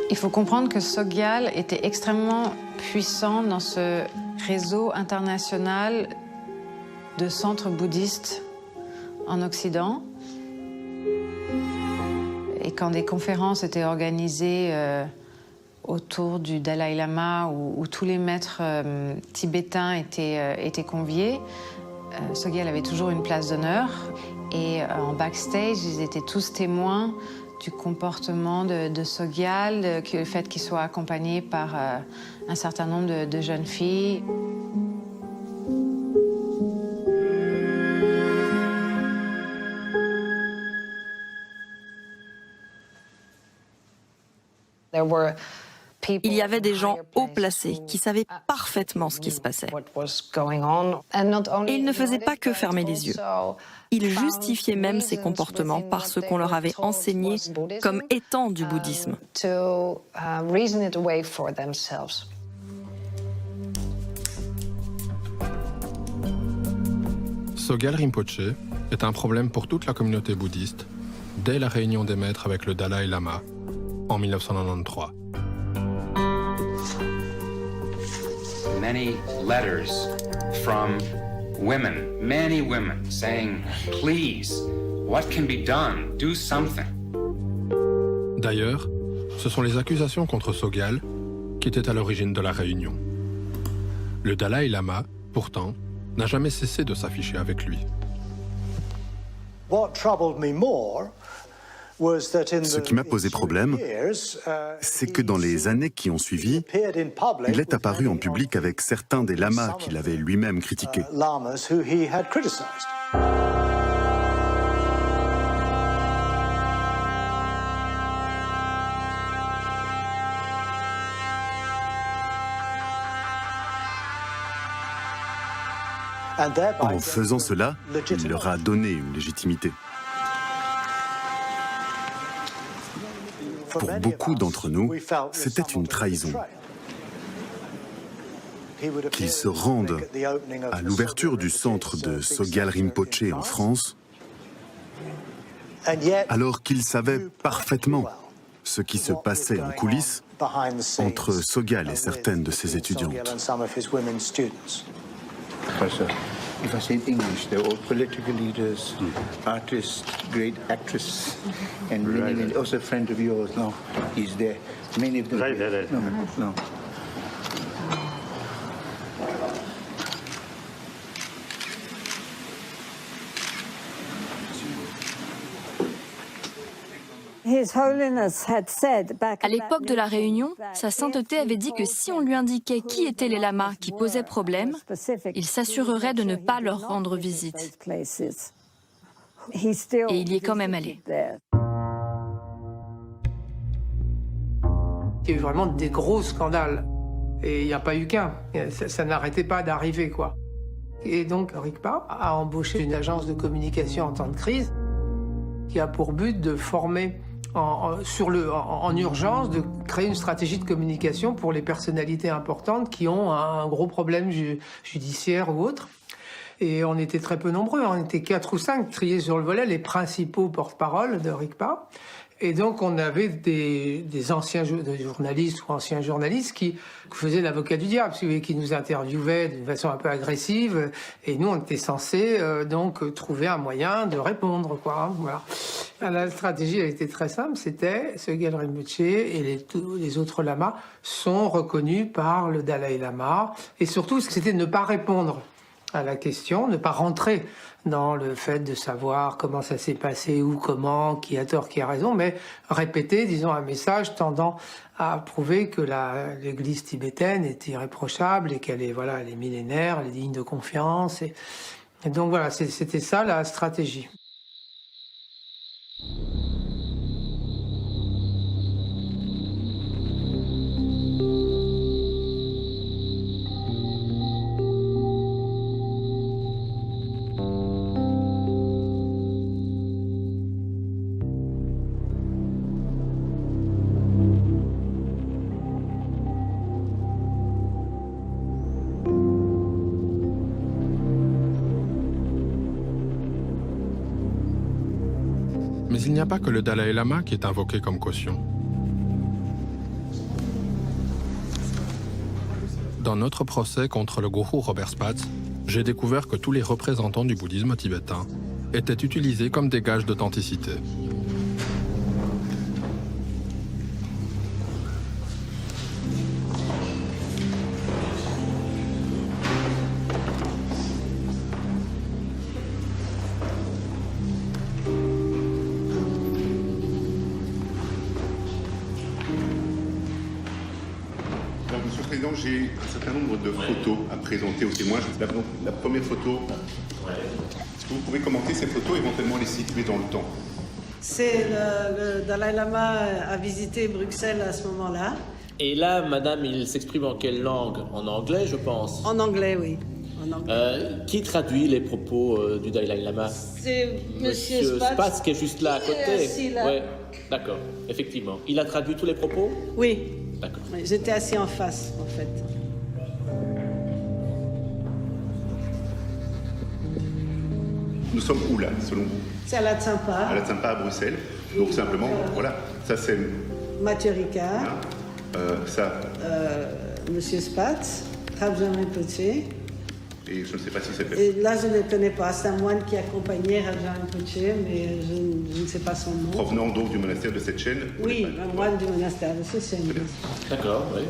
Il faut comprendre que Sogyal était extrêmement puissant dans ce réseau international de centres bouddhistes en Occident. Et quand des conférences étaient organisées autour du Dalai Lama, où tous les maîtres tibétains étaient conviés, Sogyal avait toujours une place d'honneur. Et en backstage, ils étaient tous témoins du comportement de Sogyal, le fait qu'il soit accompagné par un certain nombre de jeunes filles. Il y avait des gens haut placés qui savaient parfaitement ce qui se passait. Et ils ne faisaient pas que fermer les yeux. Ils justifiaient même ces comportements par ce qu'on leur avait enseigné comme étant du bouddhisme. Sogyal Rinpoche est un problème pour toute la communauté bouddhiste dès la réunion des maîtres avec le Dalai Lama en 1993. Many letters from women, many women, saying, please, what can be done? Do something. D'ailleurs, ce sont les accusations contre Sogyal qui étaient à l'origine de la réunion. Le Dalai Lama, pourtant, n'a jamais cessé de s'afficher avec lui. Ce qui m'a posé problème, c'est que dans les années qui ont suivi, il est apparu en public avec certains des lamas qu'il avait lui-même critiqués. En faisant cela, il leur a donné une légitimité. Pour beaucoup d'entre nous, c'était une trahison. Qu'ils se rendent à l'ouverture du centre de Sogyal Rinpoche en France, alors qu'ils savaient parfaitement ce qui se passait en coulisses entre Sogyal et certaines de ses étudiantes. If I say in English, they're all political leaders, artists, great actress, and many, also a friend of yours. No, he's there. Many of them. Right. No. À l'époque de la réunion, Sa Sainteté avait dit que si on lui indiquait qui étaient les lamas qui posaient problème, il s'assurerait de ne pas leur rendre visite. Et il y est quand même allé. Il y a eu vraiment des gros scandales. Et il n'y a pas eu qu'un. Ça n'arrêtait pas d'arriver, quoi. Et donc, RICPA a embauché une agence de communication en temps de crise qui a pour but de former en urgence, de créer une stratégie de communication pour les personnalités importantes qui ont un gros problème judiciaire ou autre. Et on était très peu nombreux, on était 4 ou 5 triés sur le volet, les principaux porte-parole de RICPA. Et donc, on avait des anciens journalistes ou anciens journalistes qui faisaient l'avocat du diable, qui nous interviewaient d'une façon un peu agressive. Et nous, on était censés donc trouver un moyen de répondre, quoi. Voilà. La stratégie, elle était très simple. C'était Sogyal Rinpoché et les autres lamas sont reconnus par le Dalai Lama. Et surtout, c'était de ne pas répondre à la question, ne pas rentrer dans le fait de savoir comment ça s'est passé, où, comment, qui a tort, qui a raison, mais répéter, disons, un message tendant à prouver que l'Église tibétaine est irréprochable et qu'elle est, voilà, elle est millénaire, elle est digne de confiance. Et donc voilà, c'était ça la stratégie. Mais il n'y a pas que le Dalai Lama qui est invoqué comme caution. Dans notre procès contre le gourou Robert Spatz, j'ai découvert que tous les représentants du bouddhisme tibétain étaient utilisés comme des gages d'authenticité. J'ai un certain nombre de photos à présenter aux témoins. La première photo, est-ce que vous pouvez commenter ces photos, éventuellement les situer dans le temps? C'est le Dalai Lama a visité Bruxelles à ce moment-là. Et là, madame, il s'exprime en quelle langue? En anglais, je pense. En anglais, oui. En anglais. Qui traduit les propos du Dalai Lama? C'est Monsieur Spatz qui est juste là à côté. Oui, d'accord, effectivement. Il a traduit tous les propos? Oui. D'accord. Oui, j'étais assis en face, en fait. Nous sommes où, là, selon vous? C'est à la Tsampa. À la Tsampa, à Bruxelles. Donc, simplement, voilà, ça c'est... Mathieu Ricard. Ça... Monsieur Spatz, Rabjan Rinpoche. Et je ne sais pas si c'est... Et là, je ne le connais pas. C'est un moine qui accompagnait Rabjan Rinpoche, mais je ne sais pas son nom. Provenant donc du monastère de cette chaîne? Oui, un moine du monastère de cette chaîne. D'accord, oui.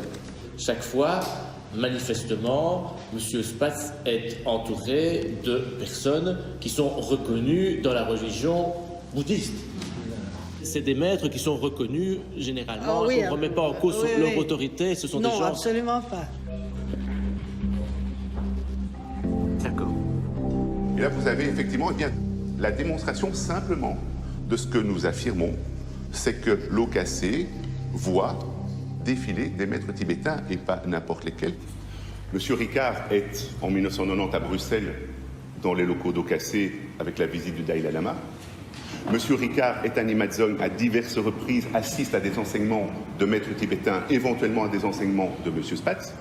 Chaque fois, manifestement, M. Spatz est entouré de personnes qui sont reconnues dans la religion bouddhiste. C'est des maîtres qui sont reconnus généralement. Oui, on ne remet pas en cause leur autorité. Ce sont des gens... Non, absolument pas. D'accord. Et là, vous avez effectivement la démonstration simplement de ce que nous affirmons, c'est que l'OKC voit défiler des maîtres tibétains et pas n'importe lesquels. Monsieur Ricard est en 1990 à Bruxelles dans les locaux d'OKC avec la visite du Dalai Lama. Monsieur Ricard est à Nimadzong à diverses reprises, assiste à des enseignements de maîtres tibétains, éventuellement à des enseignements de Monsieur Spatz.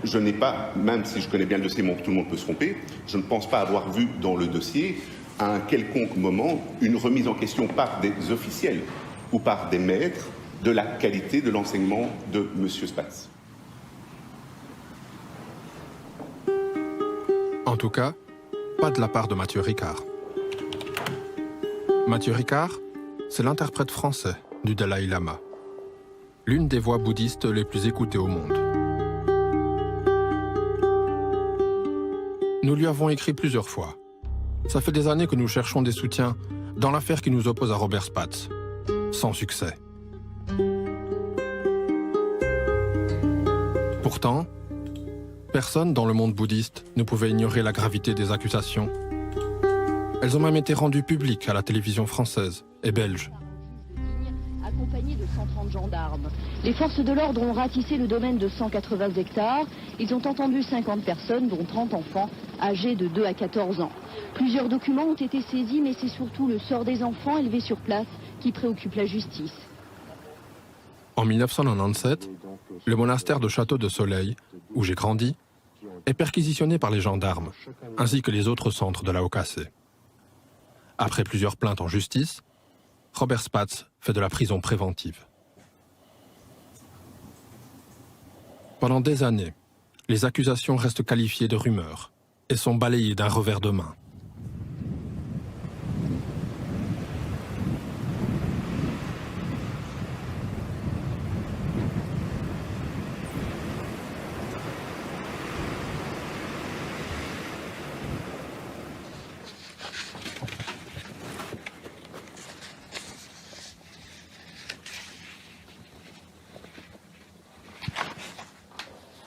Je n'ai pas, même si je connais bien le dossier, mais tout le monde peut se tromper, je ne pense pas avoir vu dans le dossier, à un quelconque moment, une remise en question par des officiels ou par des maîtres de la qualité de l'enseignement de M. Spatz. En tout cas, pas de la part de Mathieu Ricard. Mathieu Ricard, c'est l'interprète français du Dalai Lama, l'une des voix bouddhistes les plus écoutées au monde. Nous lui avons écrit plusieurs fois. Ça fait des années que nous cherchons des soutiens dans l'affaire qui nous oppose à Robert Spatz. Sans succès. Pourtant, personne dans le monde bouddhiste ne pouvait ignorer la gravité des accusations. Elles ont même été rendues publiques à la télévision française et belge. Accompagnés de 130 gendarmes. Les forces de l'ordre ont ratissé le domaine de 180 hectares. Ils ont entendu 50 personnes, dont 30 enfants, âgés de 2 à 14 ans. Plusieurs documents ont été saisis, mais c'est surtout le sort des enfants élevés sur place qui préoccupe la justice. En 1997, le monastère de Château de Soleil, où j'ai grandi, est perquisitionné par les gendarmes, ainsi que les autres centres de la OKC. Après plusieurs plaintes en justice, Robert Spatz fait de la prison préventive. Pendant des années, les accusations restent qualifiées de rumeurs et sont balayées d'un revers de main.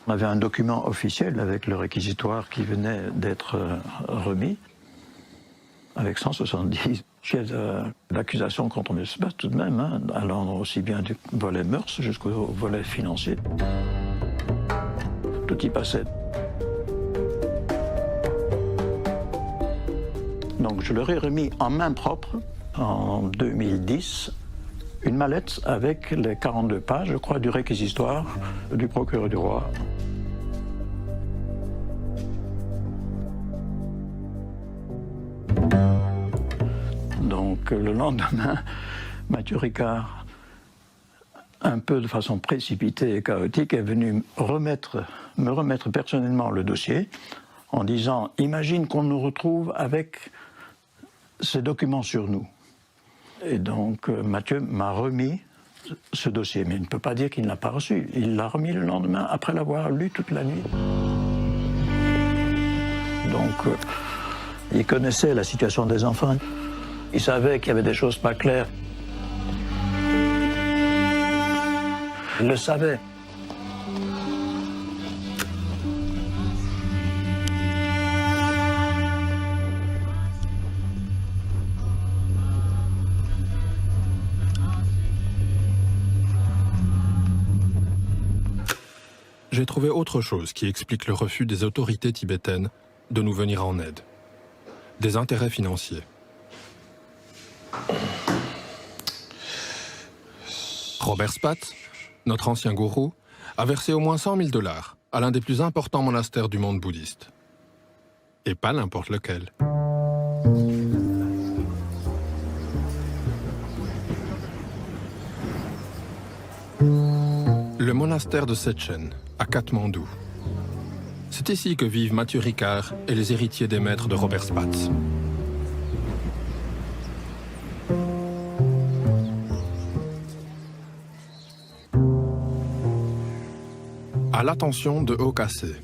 On avait un document officiel avec le réquisitoire qui venait d'être remis, avec 170 chefs d'accusation contre M. Spatz tout de même, hein, allant aussi bien du volet mœurs jusqu'au volet financier. Tout y passait. Donc je leur ai remis en main propre, en 2010, une mallette avec les 42 pages, je crois, du réquisitoire du procureur du roi. Donc le lendemain, Mathieu Ricard, un peu de façon précipitée et chaotique, est venu me remettre personnellement le dossier en disant « Imagine qu'on nous retrouve avec ces documents sur nous ». Et donc Mathieu m'a remis ce dossier, mais il ne peut pas dire qu'il ne l'a pas reçu. Il l'a remis le lendemain après l'avoir lu toute la nuit. Donc il connaissait la situation des enfants. Il savait qu'il y avait des choses pas claires. Il le savait. J'ai trouvé autre chose qui explique le refus des autorités tibétaines de nous venir en aide. Des intérêts financiers. Robert Spatz, notre ancien gourou, a versé au moins 100 000 $ à l'un des plus importants monastères du monde bouddhiste. Et pas n'importe lequel. Le monastère de Setchen, à Katmandou. C'est ici que vivent Mathieu Ricard et les héritiers des maîtres de Robert Spatz. À l'attention de Haut Cassé.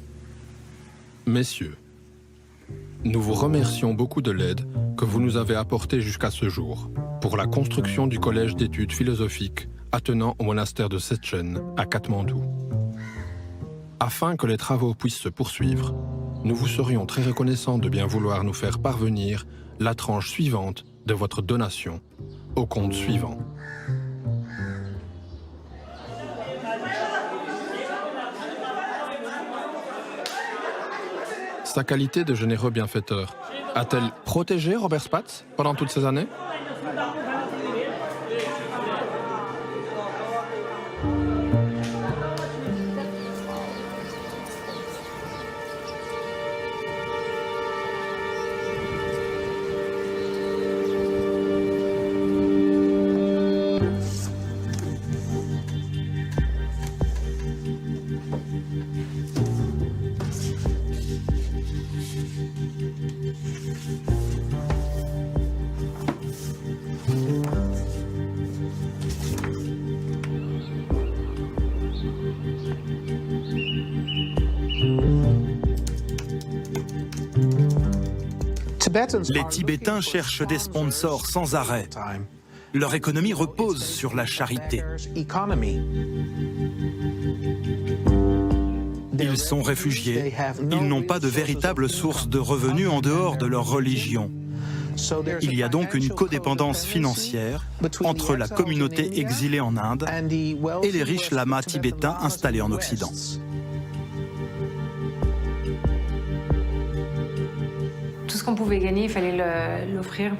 Messieurs, nous vous remercions beaucoup de l'aide que vous nous avez apportée jusqu'à ce jour pour la construction du collège d'études philosophiques attenant au monastère de Setchen à Katmandou. Afin que les travaux puissent se poursuivre, nous vous serions très reconnaissants de bien vouloir nous faire parvenir la tranche suivante de votre donation au compte suivant. Sa qualité de généreux bienfaiteur a-t-elle protégé Robert Spatz pendant toutes ces années ? Les Tibétains cherchent des sponsors sans arrêt. Leur économie repose sur la charité. Ils sont réfugiés. Ils n'ont pas de véritable source de revenus en dehors de leur religion. Il y a donc une codépendance financière entre la communauté exilée en Inde et les riches lamas tibétains installés en Occident. Tout ce qu'on pouvait gagner, il fallait l'offrir.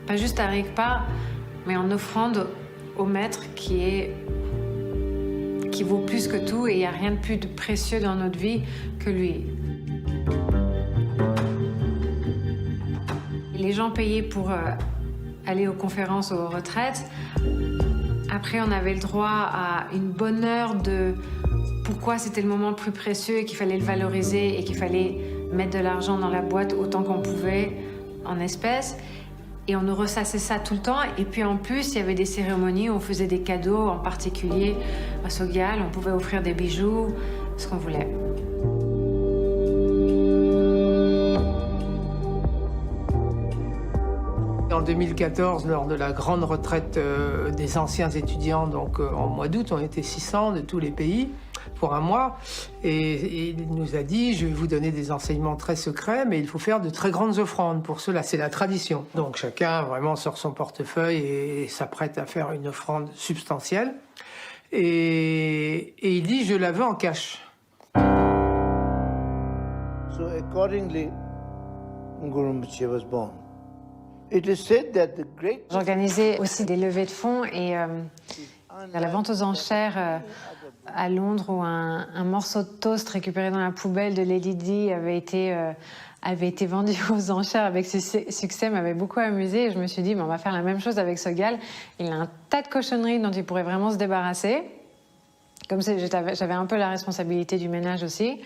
Pas juste à Rigpa, mais en offrande au maître qui vaut plus que tout, et il n'y a rien de plus précieux dans notre vie que lui. Les gens payaient pour aller aux conférences, aux retraites. Après, on avait le droit à une bonne heure de pourquoi c'était le moment le plus précieux et qu'il fallait le valoriser et qu'il fallait mettre de l'argent dans la boîte autant qu'on pouvait en espèces. Et on nous ressassait ça tout le temps. Et puis en plus, il y avait des cérémonies où on faisait des cadeaux, en particulier à Sogyal. On pouvait offrir des bijoux, ce qu'on voulait. En 2014, lors de la grande retraite des anciens étudiants, donc en mois d'août, on était 600 de tous les pays pour un mois. Et il nous a dit, je vais vous donner des enseignements très secrets, mais il faut faire de très grandes offrandes. Pour cela, c'est la tradition. Donc chacun vraiment sort son portefeuille et s'apprête à faire une offrande substantielle. Et il dit, je la veux en cash. So accordingly, Guru Rinpoche was born. J'organisais aussi des levées de fonds et à la vente aux enchères à Londres où un morceau de toast récupéré dans la poubelle de Lady Di avait été vendu aux enchères avec succès, m'avait beaucoup amusé. Et je me suis dit, on va faire la même chose avec Sogyal. Il a un tas de cochonneries dont il pourrait vraiment se débarrasser. Comme j'avais un peu la responsabilité du ménage aussi.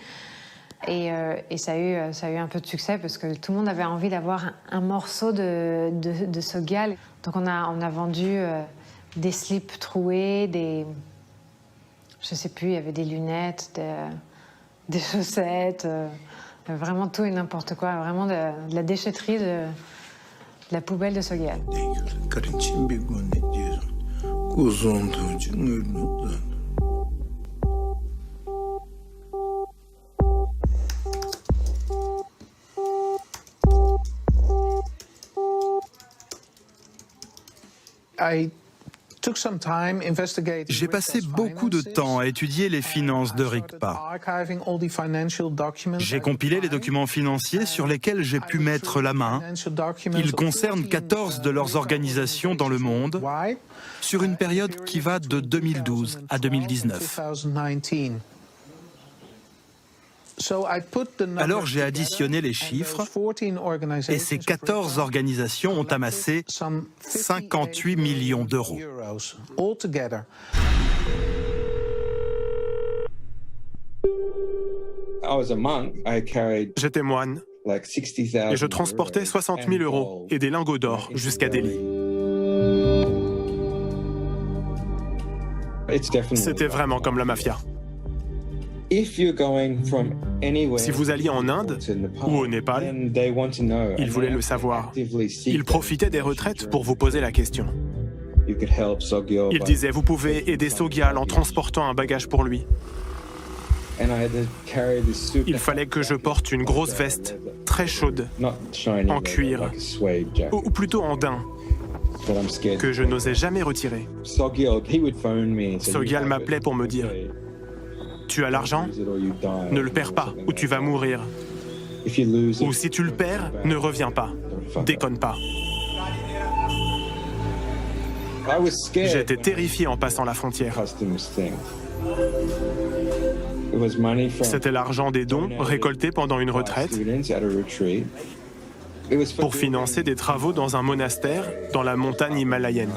Et ça a eu un peu de succès parce que tout le monde avait envie d'avoir un morceau de Sogyal. Donc on a vendu des slips troués, je sais plus, il y avait des lunettes, des chaussettes, vraiment tout et n'importe quoi, vraiment de la déchetterie de la poubelle de Sogyal. J'ai passé beaucoup de temps à étudier les finances de Rigpa. J'ai compilé les documents financiers sur lesquels j'ai pu mettre la main. Ils concernent 14 de leurs organisations dans le monde, sur une période qui va de 2012 à 2019. Alors j'ai additionné les chiffres et ces 14 organisations ont amassé 58 millions d'euros. J'étais moine et je transportais 60 000 euros et des lingots d'or jusqu'à Delhi. C'était vraiment comme la mafia. Si vous alliez en Inde ou au Népal, ils voulaient le savoir. Ils profitaient des retraites pour vous poser la question. Ils disaient, vous pouvez aider Sogyal en transportant un bagage pour lui. Il fallait que je porte une grosse veste, très chaude, en cuir, ou plutôt en daim, que je n'osais jamais retirer. Sogyal m'appelait pour me dire, tu as l'argent? Ne le perds pas ou tu vas mourir. Ou si tu le perds, ne reviens pas. Déconne pas. J'étais terrifié en passant la frontière. C'était l'argent des dons récoltés pendant une retraite pour financer des travaux dans un monastère dans la montagne himalayenne.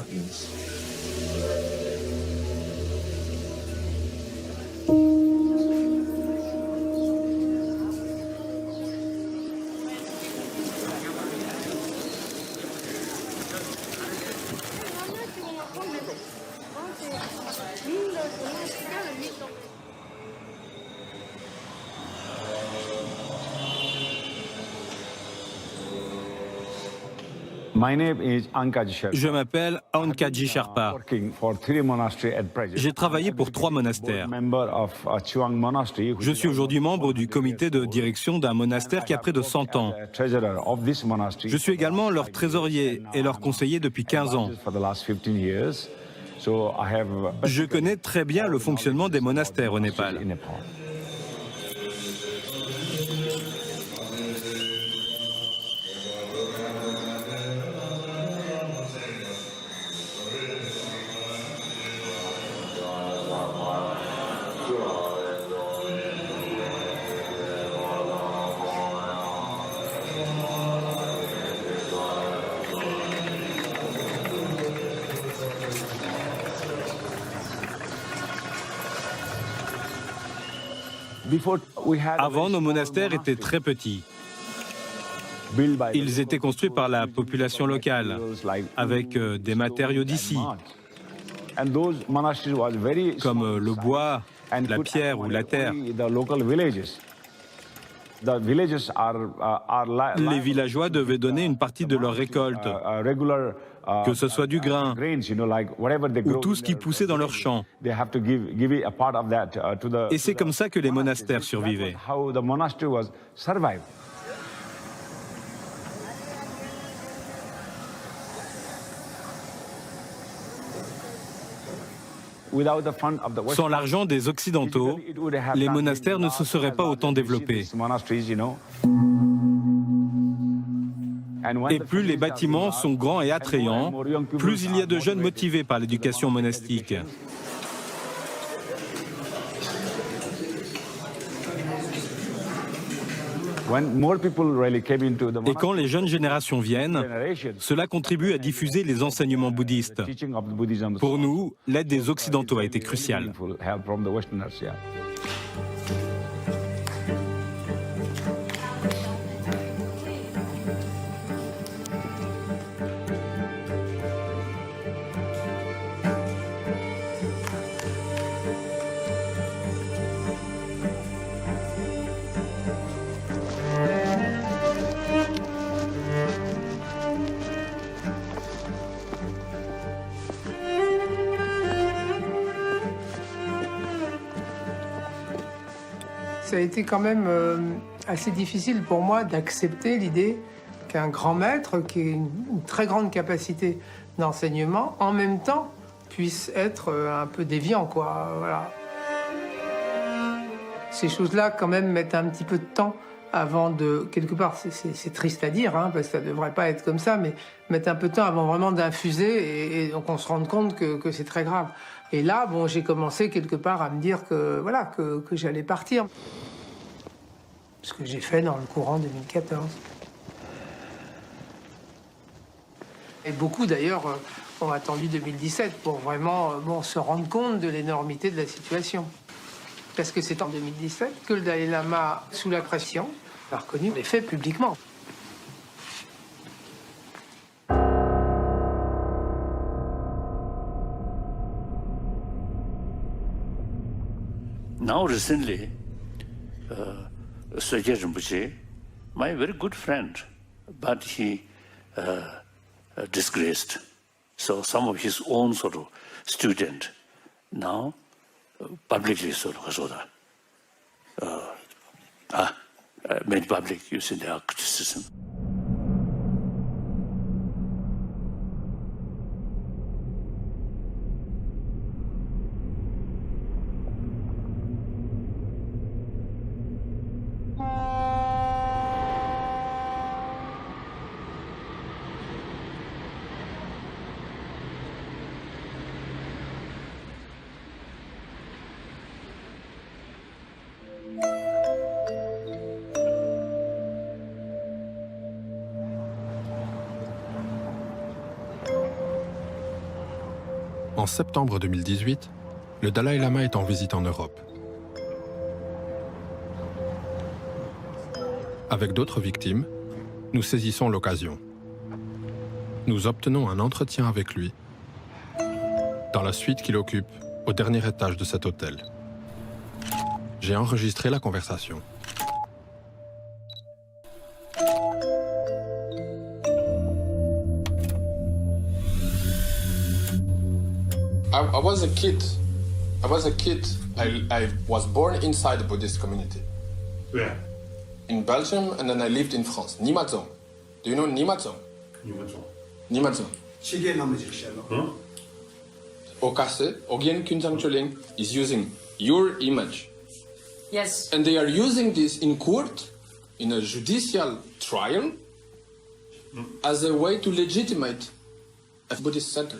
Je m'appelle Ankaji Sherpa. J'ai travaillé pour 3 monastères. Je suis aujourd'hui membre du comité de direction d'un monastère qui a près de 100 ans. Je suis également leur trésorier et leur conseiller depuis 15 ans. Je connais très bien le fonctionnement des monastères au Népal. Avant, nos monastères étaient très petits. Ils étaient construits par la population locale, avec des matériaux d'ici, comme le bois, la pierre ou la terre. Les villageois devaient donner une partie de leur récolte, que ce soit du grain ou tout ce qui poussait dans leurs champs. Et c'est comme ça que les monastères survivaient. Sans l'argent des Occidentaux, les monastères ne se seraient pas autant développés. Et plus les bâtiments sont grands et attrayants, plus il y a de jeunes motivés par l'éducation monastique. Et quand les jeunes générations viennent, cela contribue à diffuser les enseignements bouddhistes. Pour nous, l'aide des Occidentaux a été cruciale. Ça a été quand même assez difficile pour moi d'accepter l'idée qu'un grand maître, qui a une très grande capacité d'enseignement, en même temps puisse être un peu déviant, quoi. Voilà. Ces choses-là, quand même, mettent un petit peu de temps avant de... Quelque part, c'est triste à dire, hein, parce que ça ne devrait pas être comme ça, mais mettre un peu de temps avant vraiment d'infuser, et donc on se rend compte que c'est très grave. Et là, bon, j'ai commencé quelque part à me dire que, voilà, que j'allais partir. Ce que j'ai fait dans le courant 2014. Et beaucoup, d'ailleurs, ont attendu 2017 pour vraiment se rendre compte de l'énormité de la situation. Parce que c'est en 2017 que le Dalai Lama, sous la pression, a reconnu les faits publiquement. Now recently, Sojia Rinpoche, my very good friend, but he disgraced. So some of his own sort of student now publicly sort of made public using their criticism. En septembre 2018, le Dalai Lama est en visite en Europe. Avec d'autres victimes, nous saisissons l'occasion. Nous obtenons un entretien avec lui dans la suite qu'il occupe au dernier étage de cet hôtel. J'ai enregistré la conversation. I was a kid. I was born inside the Buddhist community. Where? In Belgium, and then I lived in France. Nimadzong. Do you know Nimadzong? Nimadzong. Okase, Ogyen Kunjang Choling, is using your image. Yes. And they are using this in court, in a judicial trial, as a way to legitimate a Buddhist center.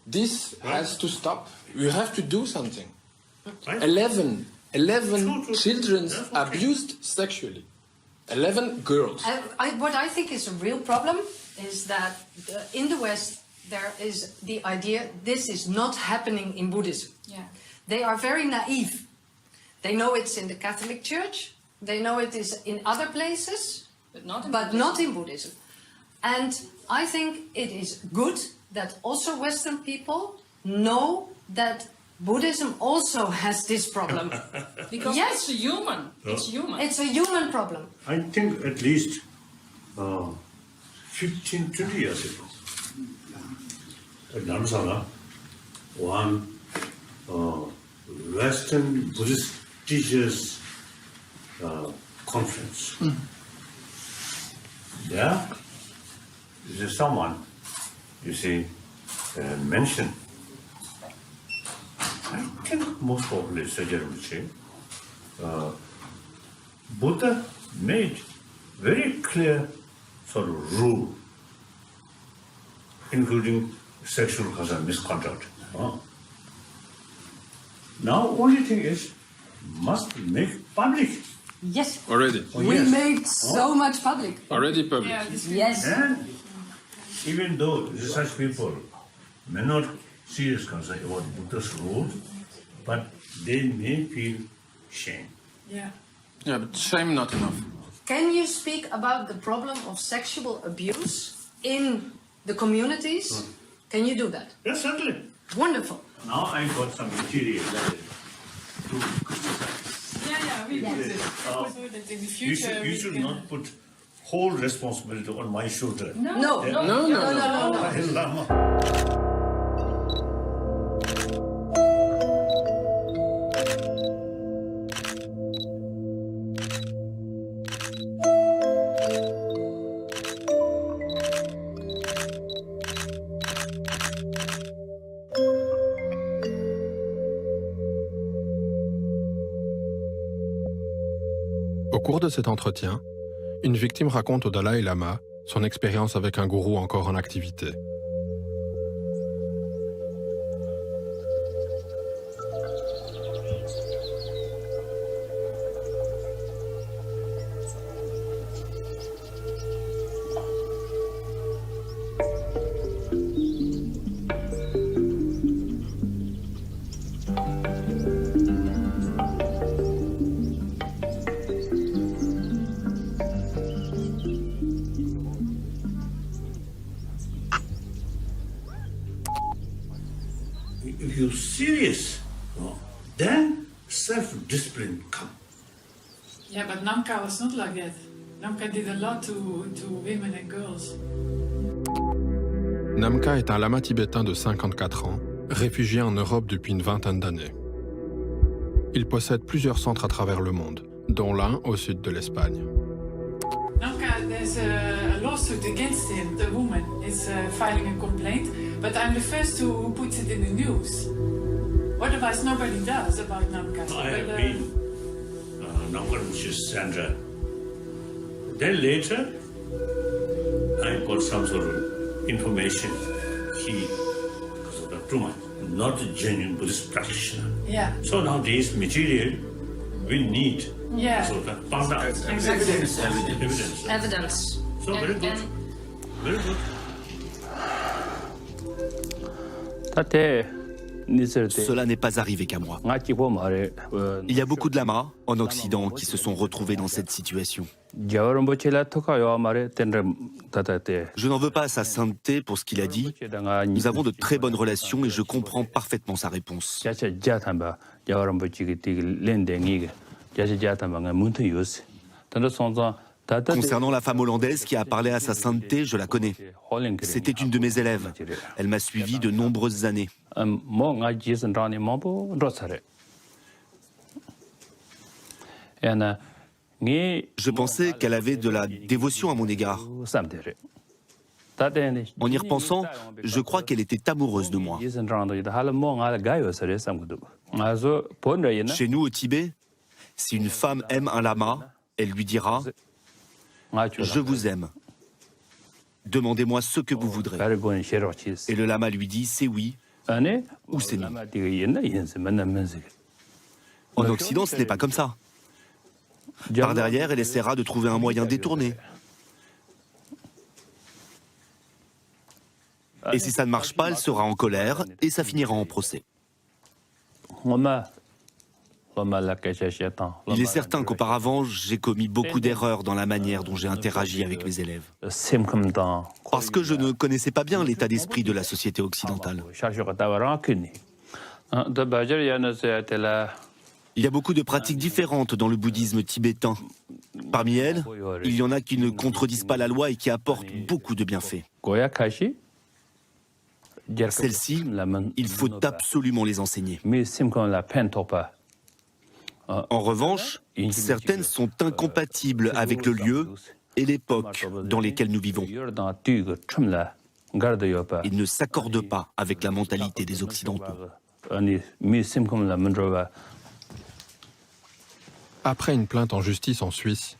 This has to stop. We have to do something. 11 children abused sexually. 11 girls. What I think is a real problem is that in the West there is the idea this is not happening in Buddhism. Yeah. They are very naive. They know it's in the Catholic Church. They know it is in other places, but not in Buddhism. And I think it is good that also Western people know that Buddhism also has this problem. Because yes, it's human. It's human. It's a human problem. I think at least 15, 20 years ago, at Dharamsala, one Western Buddhist teachers conference. There is someone, you see, mentioned. I think most probably Sajjan Rinpoche. Buddha made very clear sort of rule, including sexual misconduct. Now, only thing is, must make public. Yes. Already. We made so much public. Already public. Yeah, yes. And even though such people may not serious concern about Buddha's rule, but they may feel shame. Yeah. Yeah, but shame not enough. Can you speak about the problem of sexual abuse in the communities? Can you do that? Yes, certainly. Wonderful. Now I got some material to criticize. We do that in the future. You should not put whole responsibility on my shoulder. No. Lama. Au cours de cet entretien, une victime raconte au Dalai Lama son expérience avec un gourou encore en activité. If you're serious, then self-discipline comes. Yeah, but Namka was not like that. Namka did a lot to women and girls. Namka est un lama tibétain de 54 ans, réfugié en Europe depuis une vingtaine d'années. Il possède plusieurs centres à travers le monde, dont l'un au sud de l'Espagne. Namka, there's a lawsuit against him. The woman is filing a complaint, but I'm the first who puts it in the news. Otherwise, nobody does about Namka. I have been Namka Rinpoche's Sandra. Then later, I got some sort of information. He, because of the Truman, not a genuine Buddhist practitioner. Yeah. So now this material we need. Yeah. So that found out. Exactly. Evidence. So very good. Very good. Cela n'est pas arrivé qu'à moi. Il y a beaucoup de lamas en Occident qui se sont retrouvés dans cette situation. Je n'en veux pas à sa sainteté pour ce qu'il a dit. Nous avons de très bonnes relations et je comprends parfaitement sa réponse. Concernant la femme hollandaise qui a parlé à sa sainteté, je la connais. C'était une de mes élèves. Elle m'a suivi de nombreuses années. Je pensais qu'elle avait de la dévotion à mon égard. En y repensant, je crois qu'elle était amoureuse de moi. Chez nous, au Tibet, si une femme aime un lama, elle lui dira « Je vous aime. Demandez-moi ce que vous voudrez. » Et le lama lui dit « C'est oui » ou « C'est non ». En Occident, ce n'est pas comme ça. Par derrière, elle essaiera de trouver un moyen détourné. Et si ça ne marche pas, elle sera en colère et ça finira en procès. Il est certain qu'auparavant, j'ai commis beaucoup d'erreurs dans la manière dont j'ai interagi avec mes élèves. Parce que je ne connaissais pas bien l'état d'esprit de la société occidentale. Il y a beaucoup de pratiques différentes dans le bouddhisme tibétain. Parmi elles, il y en a qui ne contredisent pas la loi et qui apportent beaucoup de bienfaits. Celles-ci, il faut absolument les enseigner. En revanche, certaines sont incompatibles avec le lieu et l'époque dans lesquelles nous vivons. Ils ne s'accordent pas avec la mentalité des Occidentaux. Après une plainte en justice en Suisse,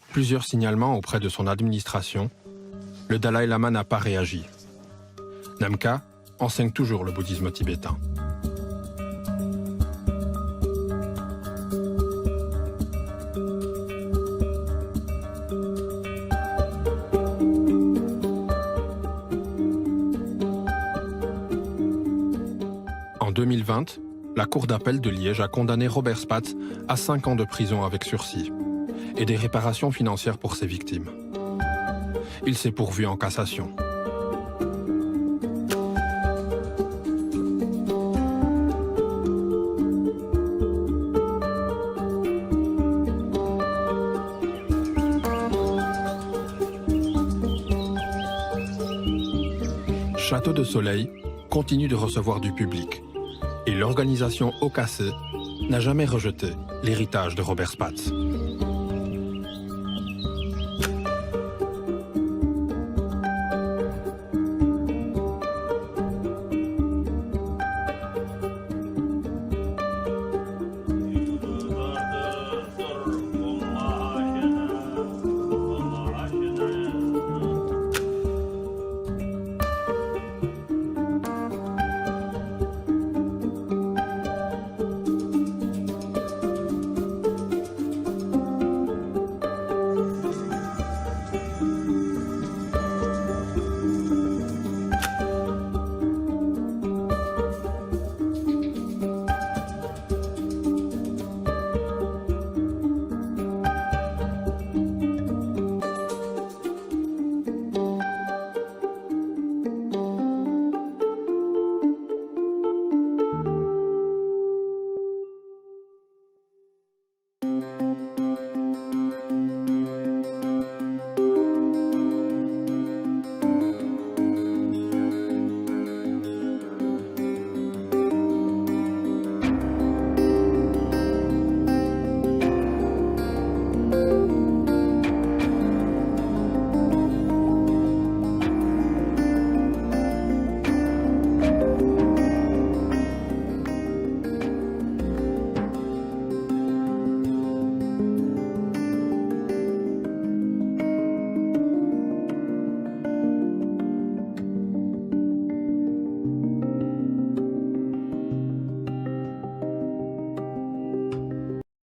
plusieurs signalements auprès de son administration, le Dalai Lama n'a pas réagi. Namkha enseigne toujours le bouddhisme tibétain. En 2020, la Cour d'appel de Liège a condamné Robert Spatz à 5 ans de prison avec sursis et des réparations financières pour ses victimes. Il s'est pourvu en cassation. Château de Soleil continue de recevoir du public et l'organisation Okase n'a jamais rejeté l'héritage de Robert Spatz.